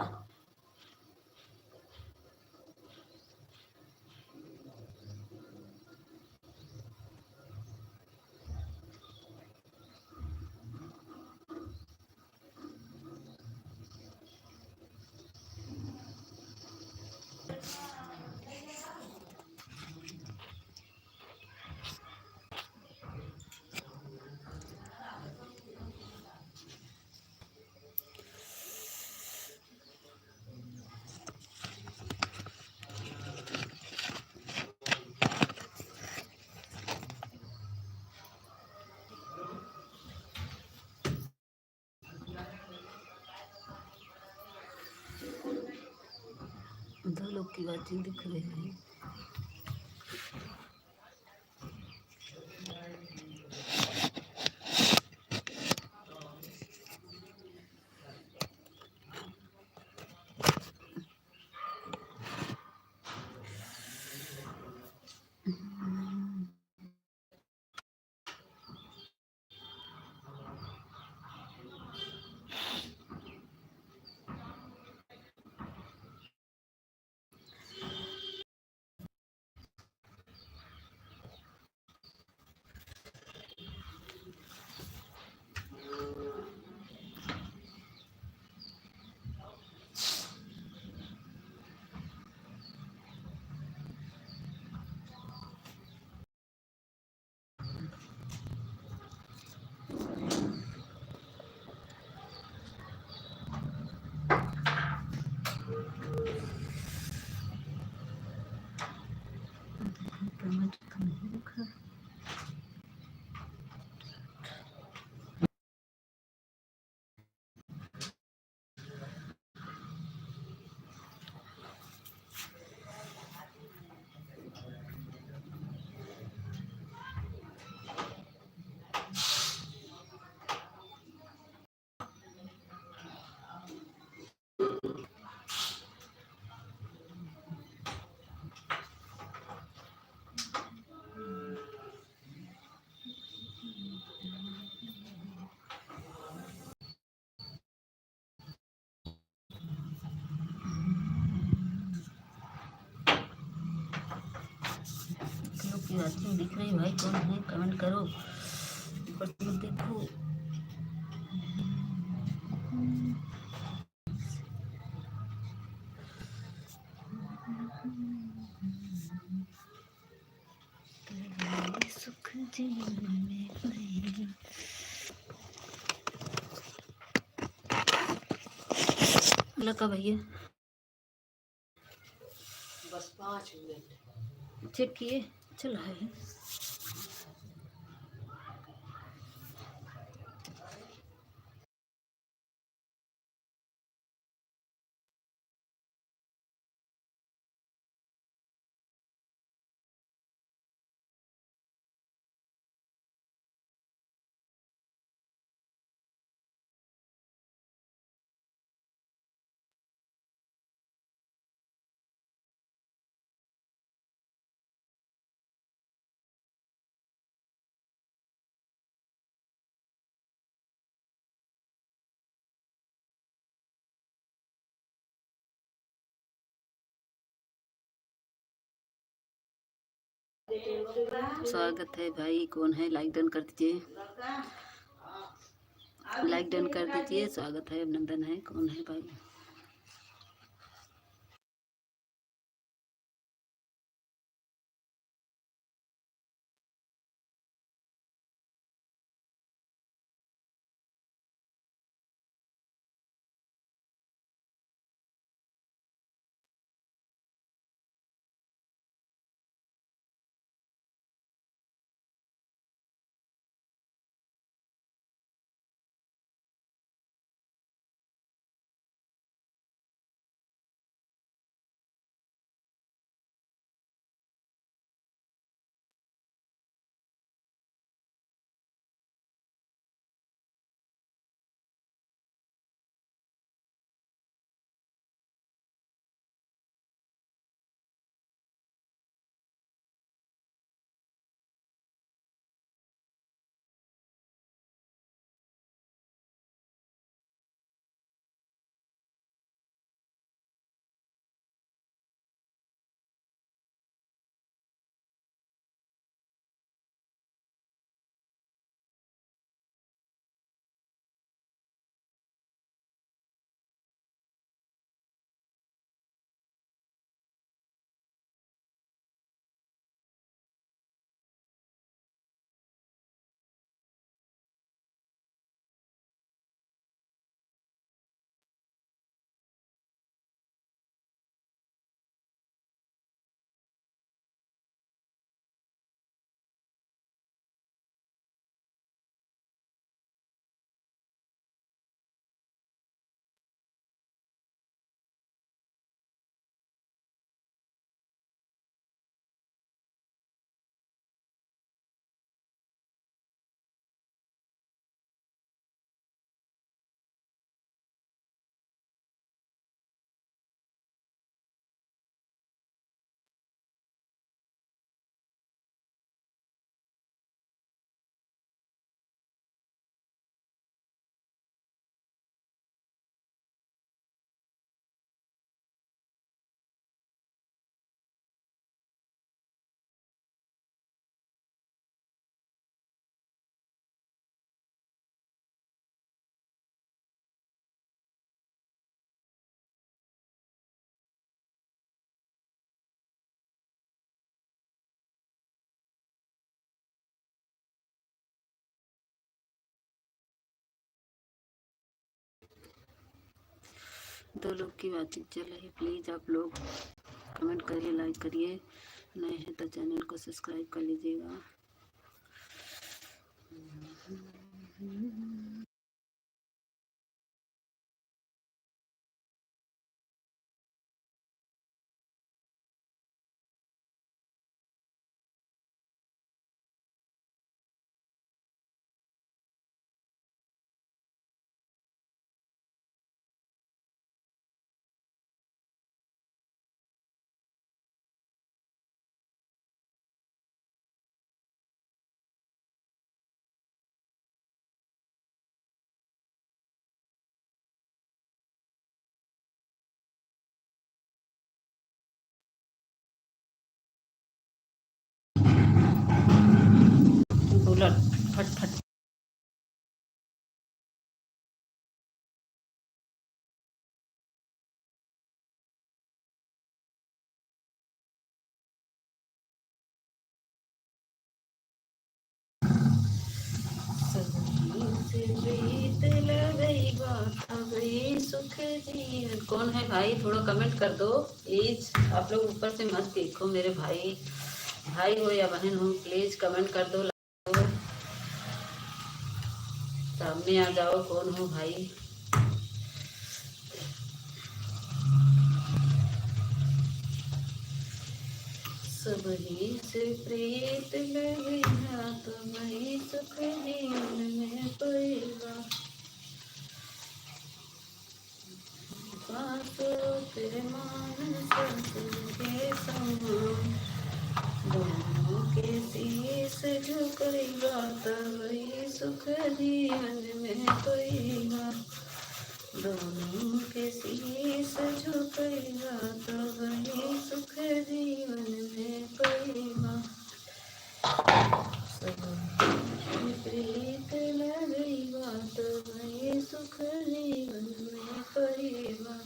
दो लोग की वॉचिंग दिख रही है। की बातें दिख रही भाई, कौन है कमेंट करो, ऊपर से मत देखो। तेरे सुख जीवन में कोई लगा भैया, बस 5 मिनट चेक किए चल रहा है। स्वागत है भाई, कौन है लाइक डन कर दीजिए, लाइक डन कर दीजिए। स्वागत है, अभिनंदन है, कौन है भाई। दो लोग की बातचीत चल रही, प्लीज़ आप लोग कमेंट करिए, लाइक करिए, नए हैं तो चैनल को सब्सक्राइब कर लीजिएगा। लट फट फट। सभी से प्रीत लगई बात गई सुख जीवन। कौन है भाई, थोड़ा कमेंट कर दो प्लीज। आप लोग ऊपर से मत देखो मेरे भाई, भाई हो या बहन हो, प्लीज कमेंट कर दो, सामने आ जाओ, कौन हो भाई। सबही से प्रीत लगी हाथ वही सुख जीवन में पड़ेगा। बातों तेरे मान ससुर के समान, दोनों के शीश झुकेगा तब वही सुख जीवन में पड़ेगा। दोनों के शीश झुकेगा तब वही सुख जीवन में पड़ेगा। प्रीत लगेगा तब वही सुख जीवन में पड़ेगा।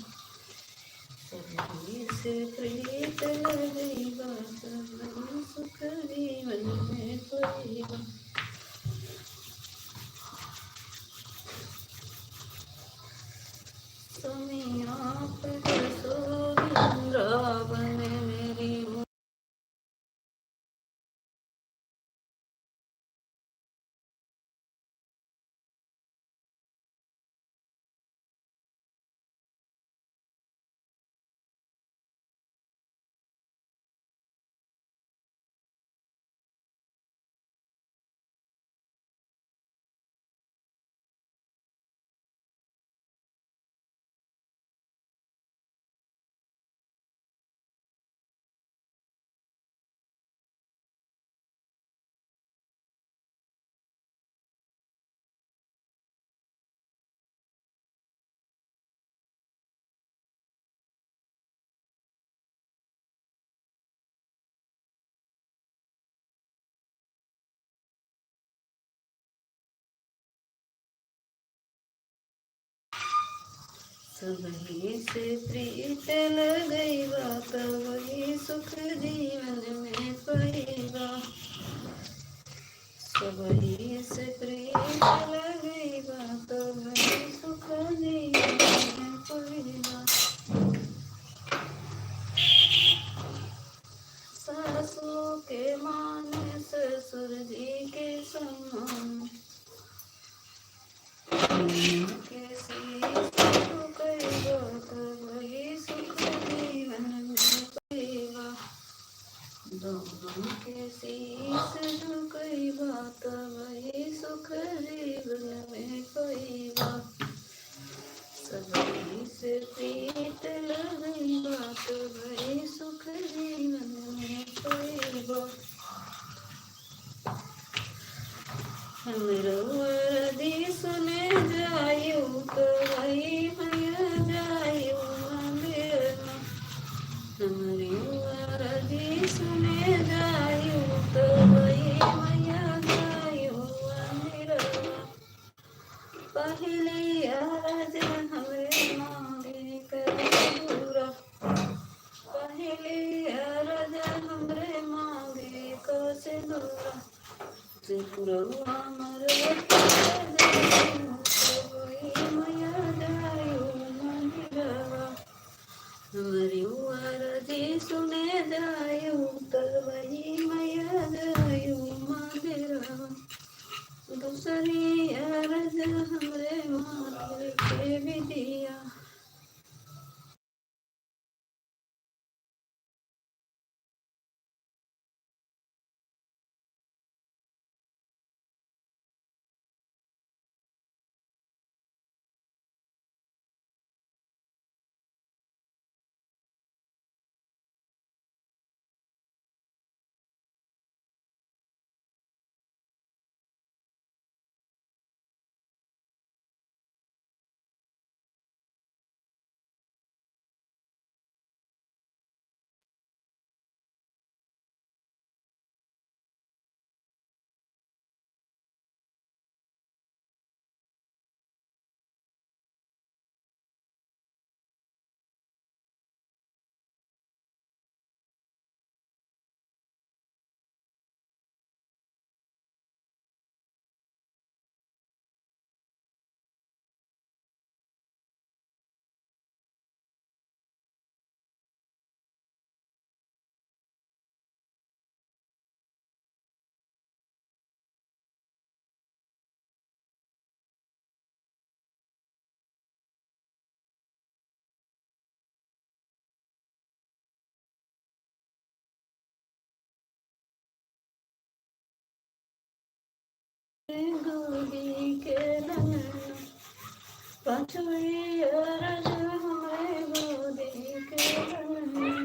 सभी से प्रीत लगेगा तब वही सुख जीवन में पड़ेगा। समिया पर सोविंद्रावन मेरी सबही से प्रीत लगेगा तब वही सुख जीवन में पड़ेगा। सबही से प्रीत लगेगा तब वही सुख जीवन में पड़ेगा। सासू के मान ससुर जी के समान, के शीश झुकेगा तब वही सुख जीवन में पड़ेगा। दोनों के शीश झुकेगा तब वही सुख जीवन में पड़ेगा। सभी से प्रीत लगेगा तब वही सुख जीवन में पड़ेगा। हमरो वरदी सुने जायु तो वही मैया जायु मंदिर। हमरी वरदी सुने जायु तो वही मैया जायु मंदिर। पहली अरज हमरे मांगे कर पूरा, पहली अरज हमरे मांगे को सिंदूरा। त्रिपुरवा मरवा मैया जायु मंदिरवा। हमारी वरदी सुने जायु तब वही मैया जायु मंदिरवा। दूसरी अरज हमरे माथे के विदिया। गोदी के ललना पाँचों अरज हमरे गोदी के ललना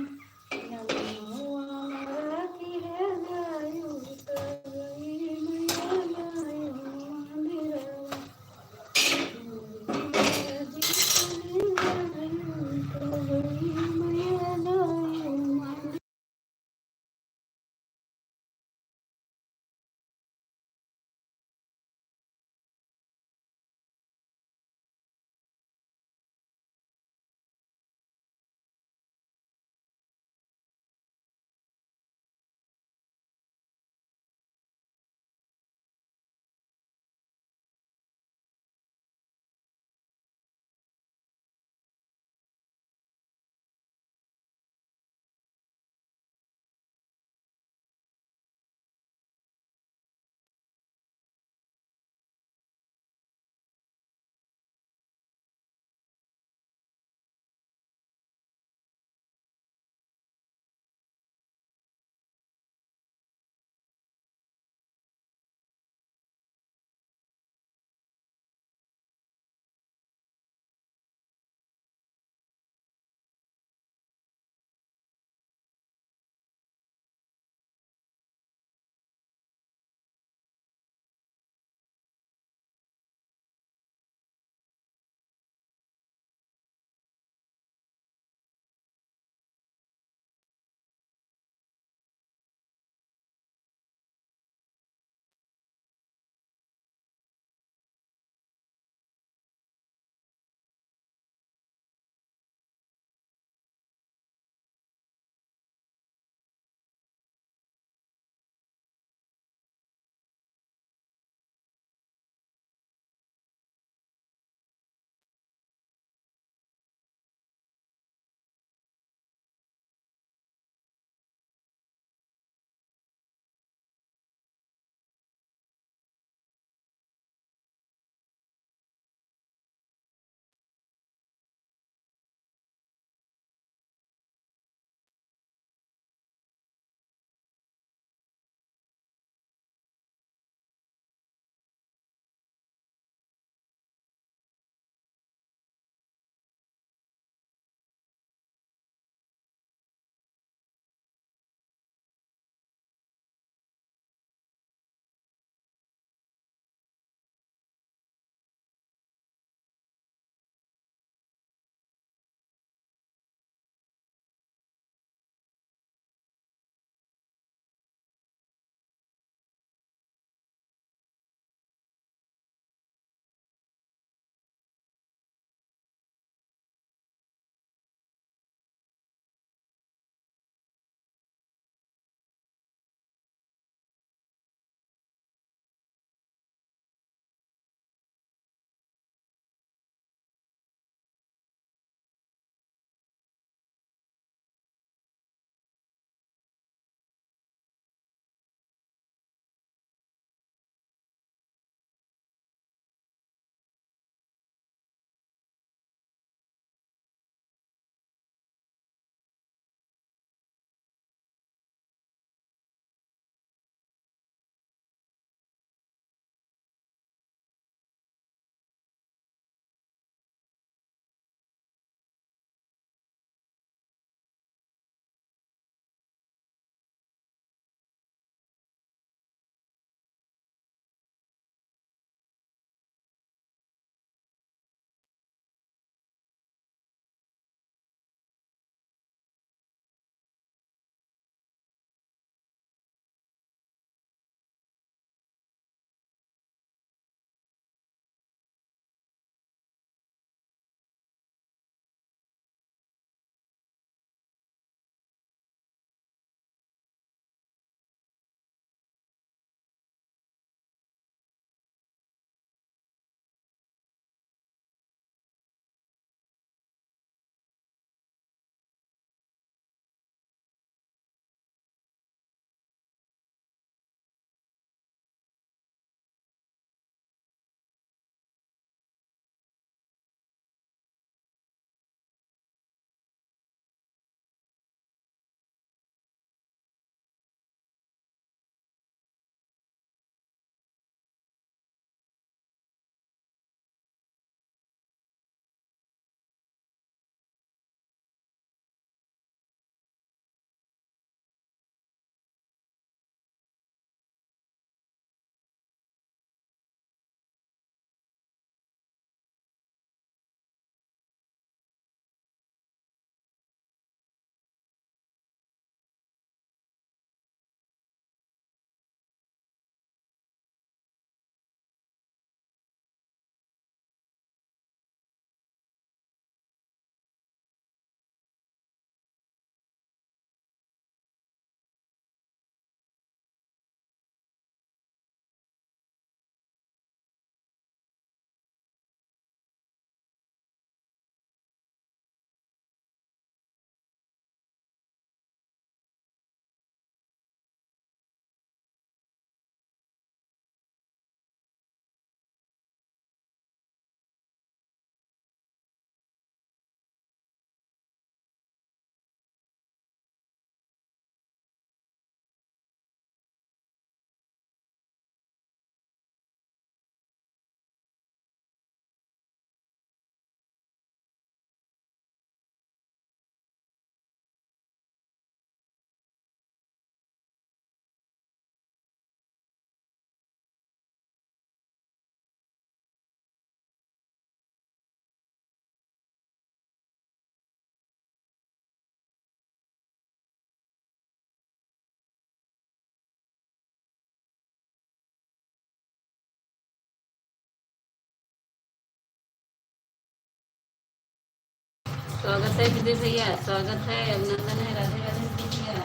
स्वागत है विजय भैया, स्वागत है, अभिनंदन है। राधे राधे विजय भैया,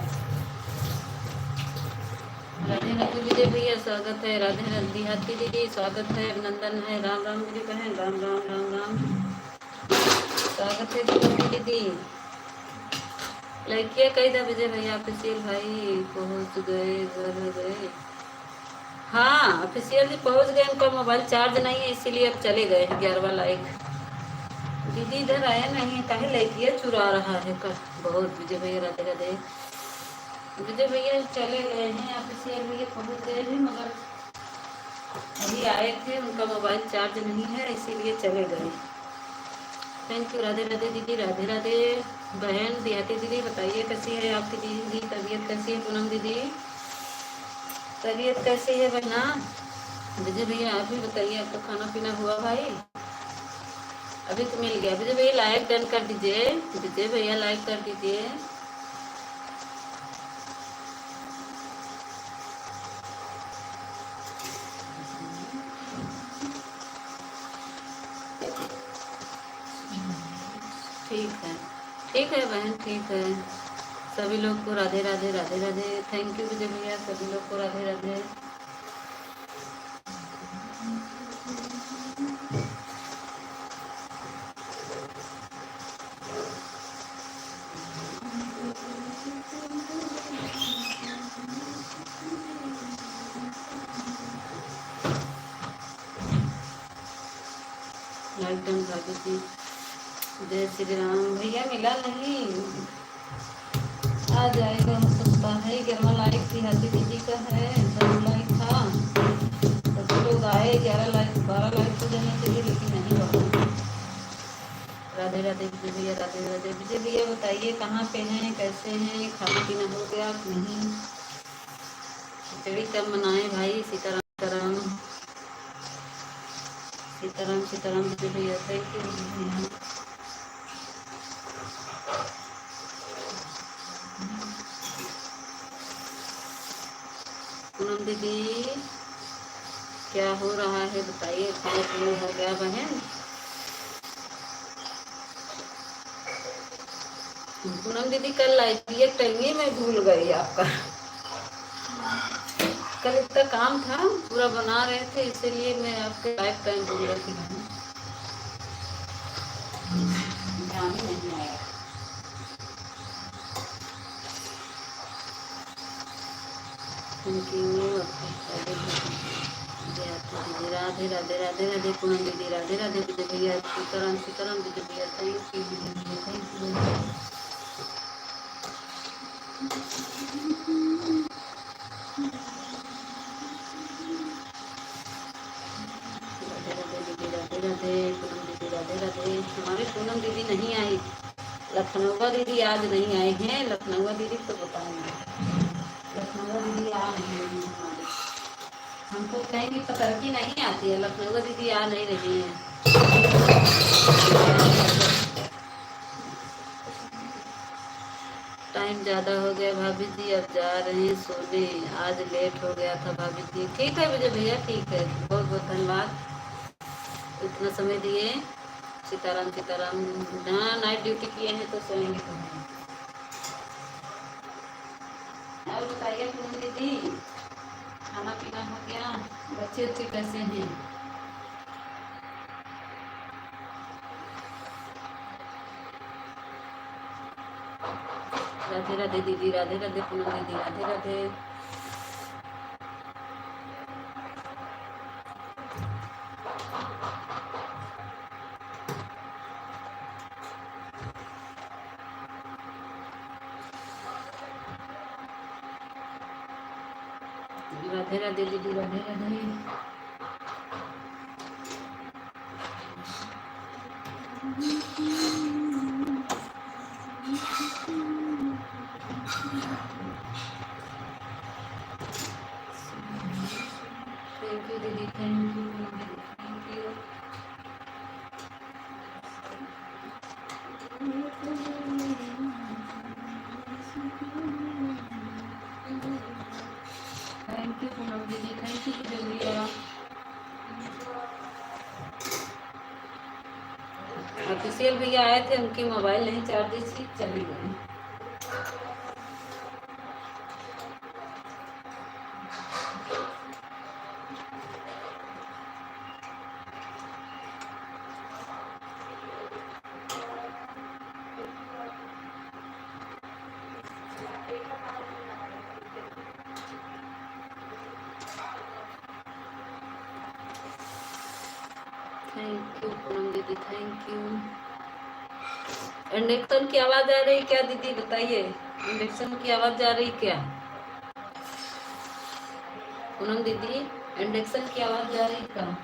राधे राधे विजय भैया, स्वागत है। राधे राधे देहाती दीदी, स्वागत है, अभिनंदन है। राम राम मेरी बहन, राम राम राम राम, स्वागत है देहाती दीदी। लाइक किया कही था विजय भैया, ऑफिशियल भाई पहुंच गए, घर गए। हाँ ऑफिशियल पहुंच गए, उनका मोबाइल चार्ज नहीं है इसीलिए अब चले गए 11वां लाइक। दीदी इधर आया नहीं, काहे लड़कियाँ चुरा रहा है कर बहुत। विजय भैया राधे राधे, विजय भैया चले गए हैं, ऑफिशियल भैया पहुंच गए हैं, मगर अभी आए थे, उनका मोबाइल चार्ज नहीं है इसीलिए चले गए। Thank you. राधे राधे दीदी, राधे राधे बहन देहाती दीदी, बताइए कैसी है आपकी दीदी, तबीयत कैसी है? पूनम दीदी तबीयत कैसी है बहना? विजय भैया आप भी बताइए, आपका खाना पीना हुआ भाई? अभी तो मिल गया। विजय भैया लाइक डन कर दीजिए, विजय भैया लाइक कर दीजिए। ठीक है बहन, ठीक है। सभी लोग को राधे राधे, राधे राधे। थैंक यू विजय भैया, सभी लोग को राधे राधे। लाइक डन भाभी जी, जय श्री राम। भैया मिला नहीं, आ जाएगा हो सकता है। 11वां लाइक देहाती दीदी का है, 10 लाइक था, 10 लोग आए, 11 लाइक 12 लाइक तो देना चाहिए लेकिन नहीं बढ़ा। राधे राधे विजय भैया, राधे राधे विजय भैया, बताइए कहाँ पे हैं, कैसे हैं, खाना पीना हो गया कि नहीं? खिचड़ी कब मनाए भाई? सीताराम सीताराम, सीताराम सीताराम विजय भैया, थैंक यू विजय भैया। पूनम दीदी क्या हो रहा है बताइए, खाने पीने हो गया बहन? पूनम दीदी कल लाइक ये टंगी मैं भूल गई आपका, कल इतना काम था, पूरा बना रहे थे इसीलिए मैं आपके लाइफ टाइम भूल रही थी। ध्यान ही नहीं आया। Thank you. राधे राधे, राधे राधे पूनम दीदी, राधे राधे विजय भैया, सीताराम सीताराम विजय भैया, थैंक यू विजय भैया, थैंक यू। राधे राधे दीदी, राधे राधे पूनम दीदी, राधे राधे। हमारे पूनम दीदी नहीं आई, लखनऊ दीदी आज नहीं आए हैं। लखनऊ दीदी तो बताएंगे, लखनऊ दीदी आ नहीं रही है हमारी, हमको कहीं पता की नहीं आती है, लखनऊ दीदी आ नहीं रही है। टाइम ज़्यादा हो गया भाभी जी, अब जा रहे हैं सोने, आज लेट हो गया था भाभी जी। ठीक है विजय भैया, ठीक है, बहुत बहुत धन्यवाद इतना समय दिए। सीताराम सीताराम। हाँ नाइट ड्यूटी किए हैं तो सोएंगे तो हैं। और बताइए पूनम दीदी, खाना पीना हो गया? बच्चे अच्छे कैसे हैं? राधे राधे दीदी, राधे राधे पूनम दीदी, राधे राधे। राधे राधे दीदी, राधे राधे। थैंक यू दीदी, thank you, thank you. Thank you Poonam दीदी, थैंक यू विजय भैया। ऑफिशियल भैया आए थे, उनकी मोबाइल नहीं चार्ज थी, चली गई। थैंक यू पूनम दीदी, थैंक यू। इंडक्शन की आवाज आ रही क्या दीदी, बताइए, इंडक्शन की आवाज आ रही क्या पूनम दीदी? इंडक्शन की आवाज आ रही क्या?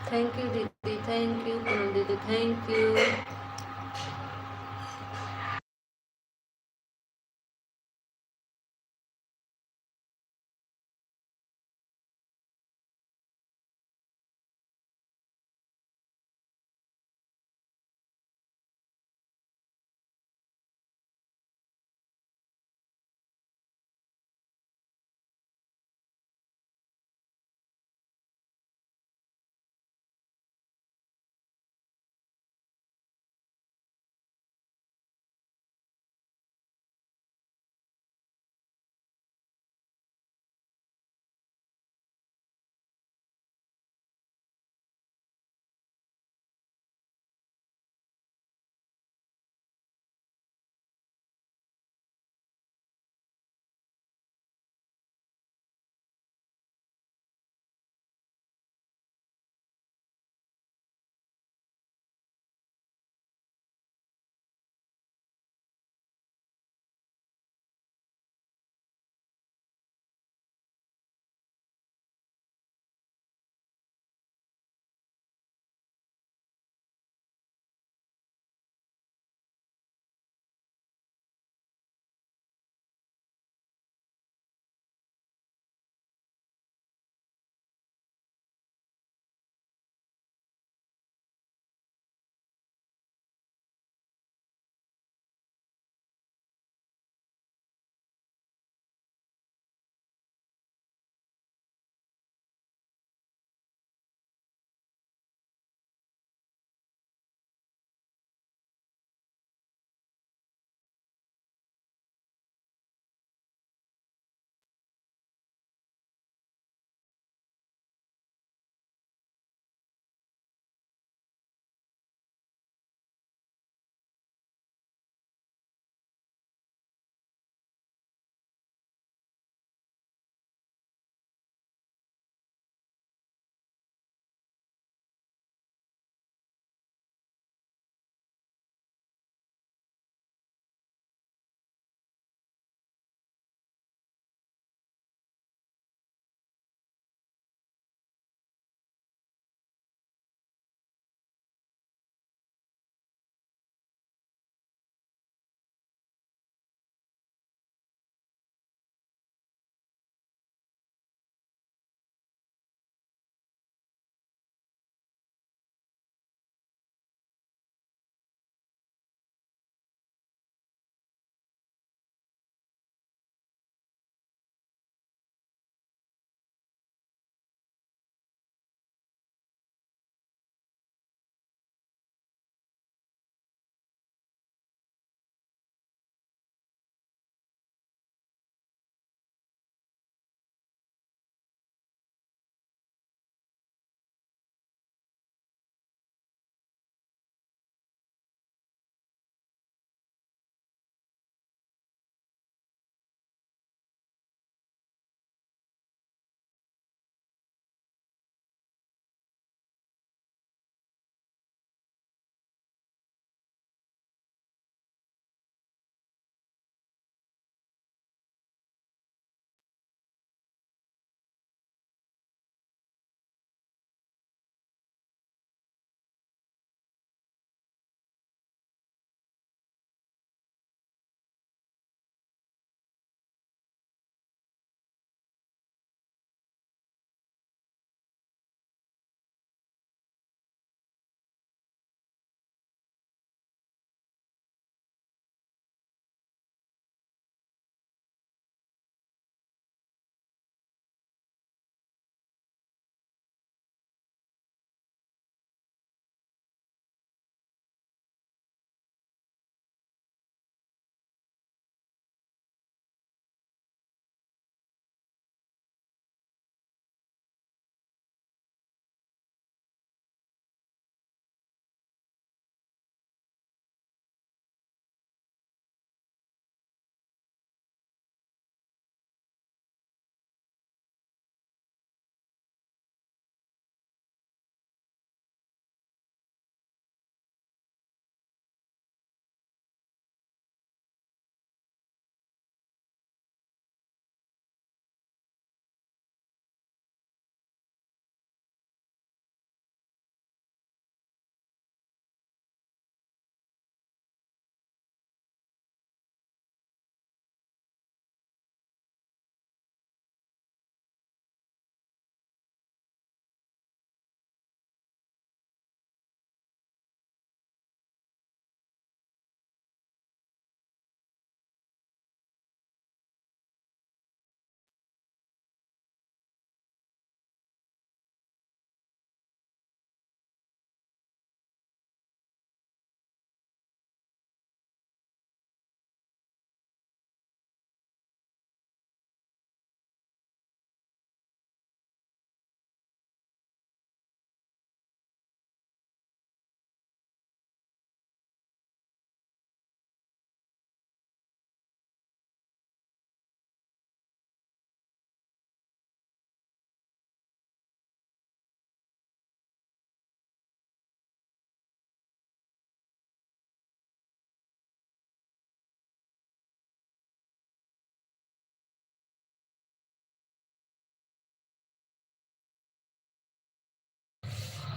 थैंक यू दीदी, थैंक यू पूनम दीदी, थैंक यू।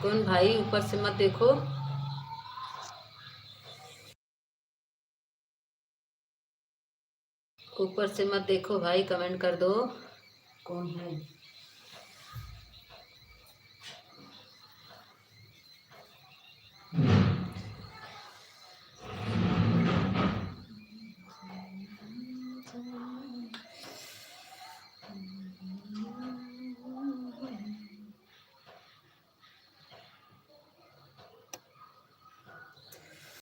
कौन भाई? ऊपर से मत देखो। ऊपर से मत देखो भाई, कमेंट कर दो। कौन है?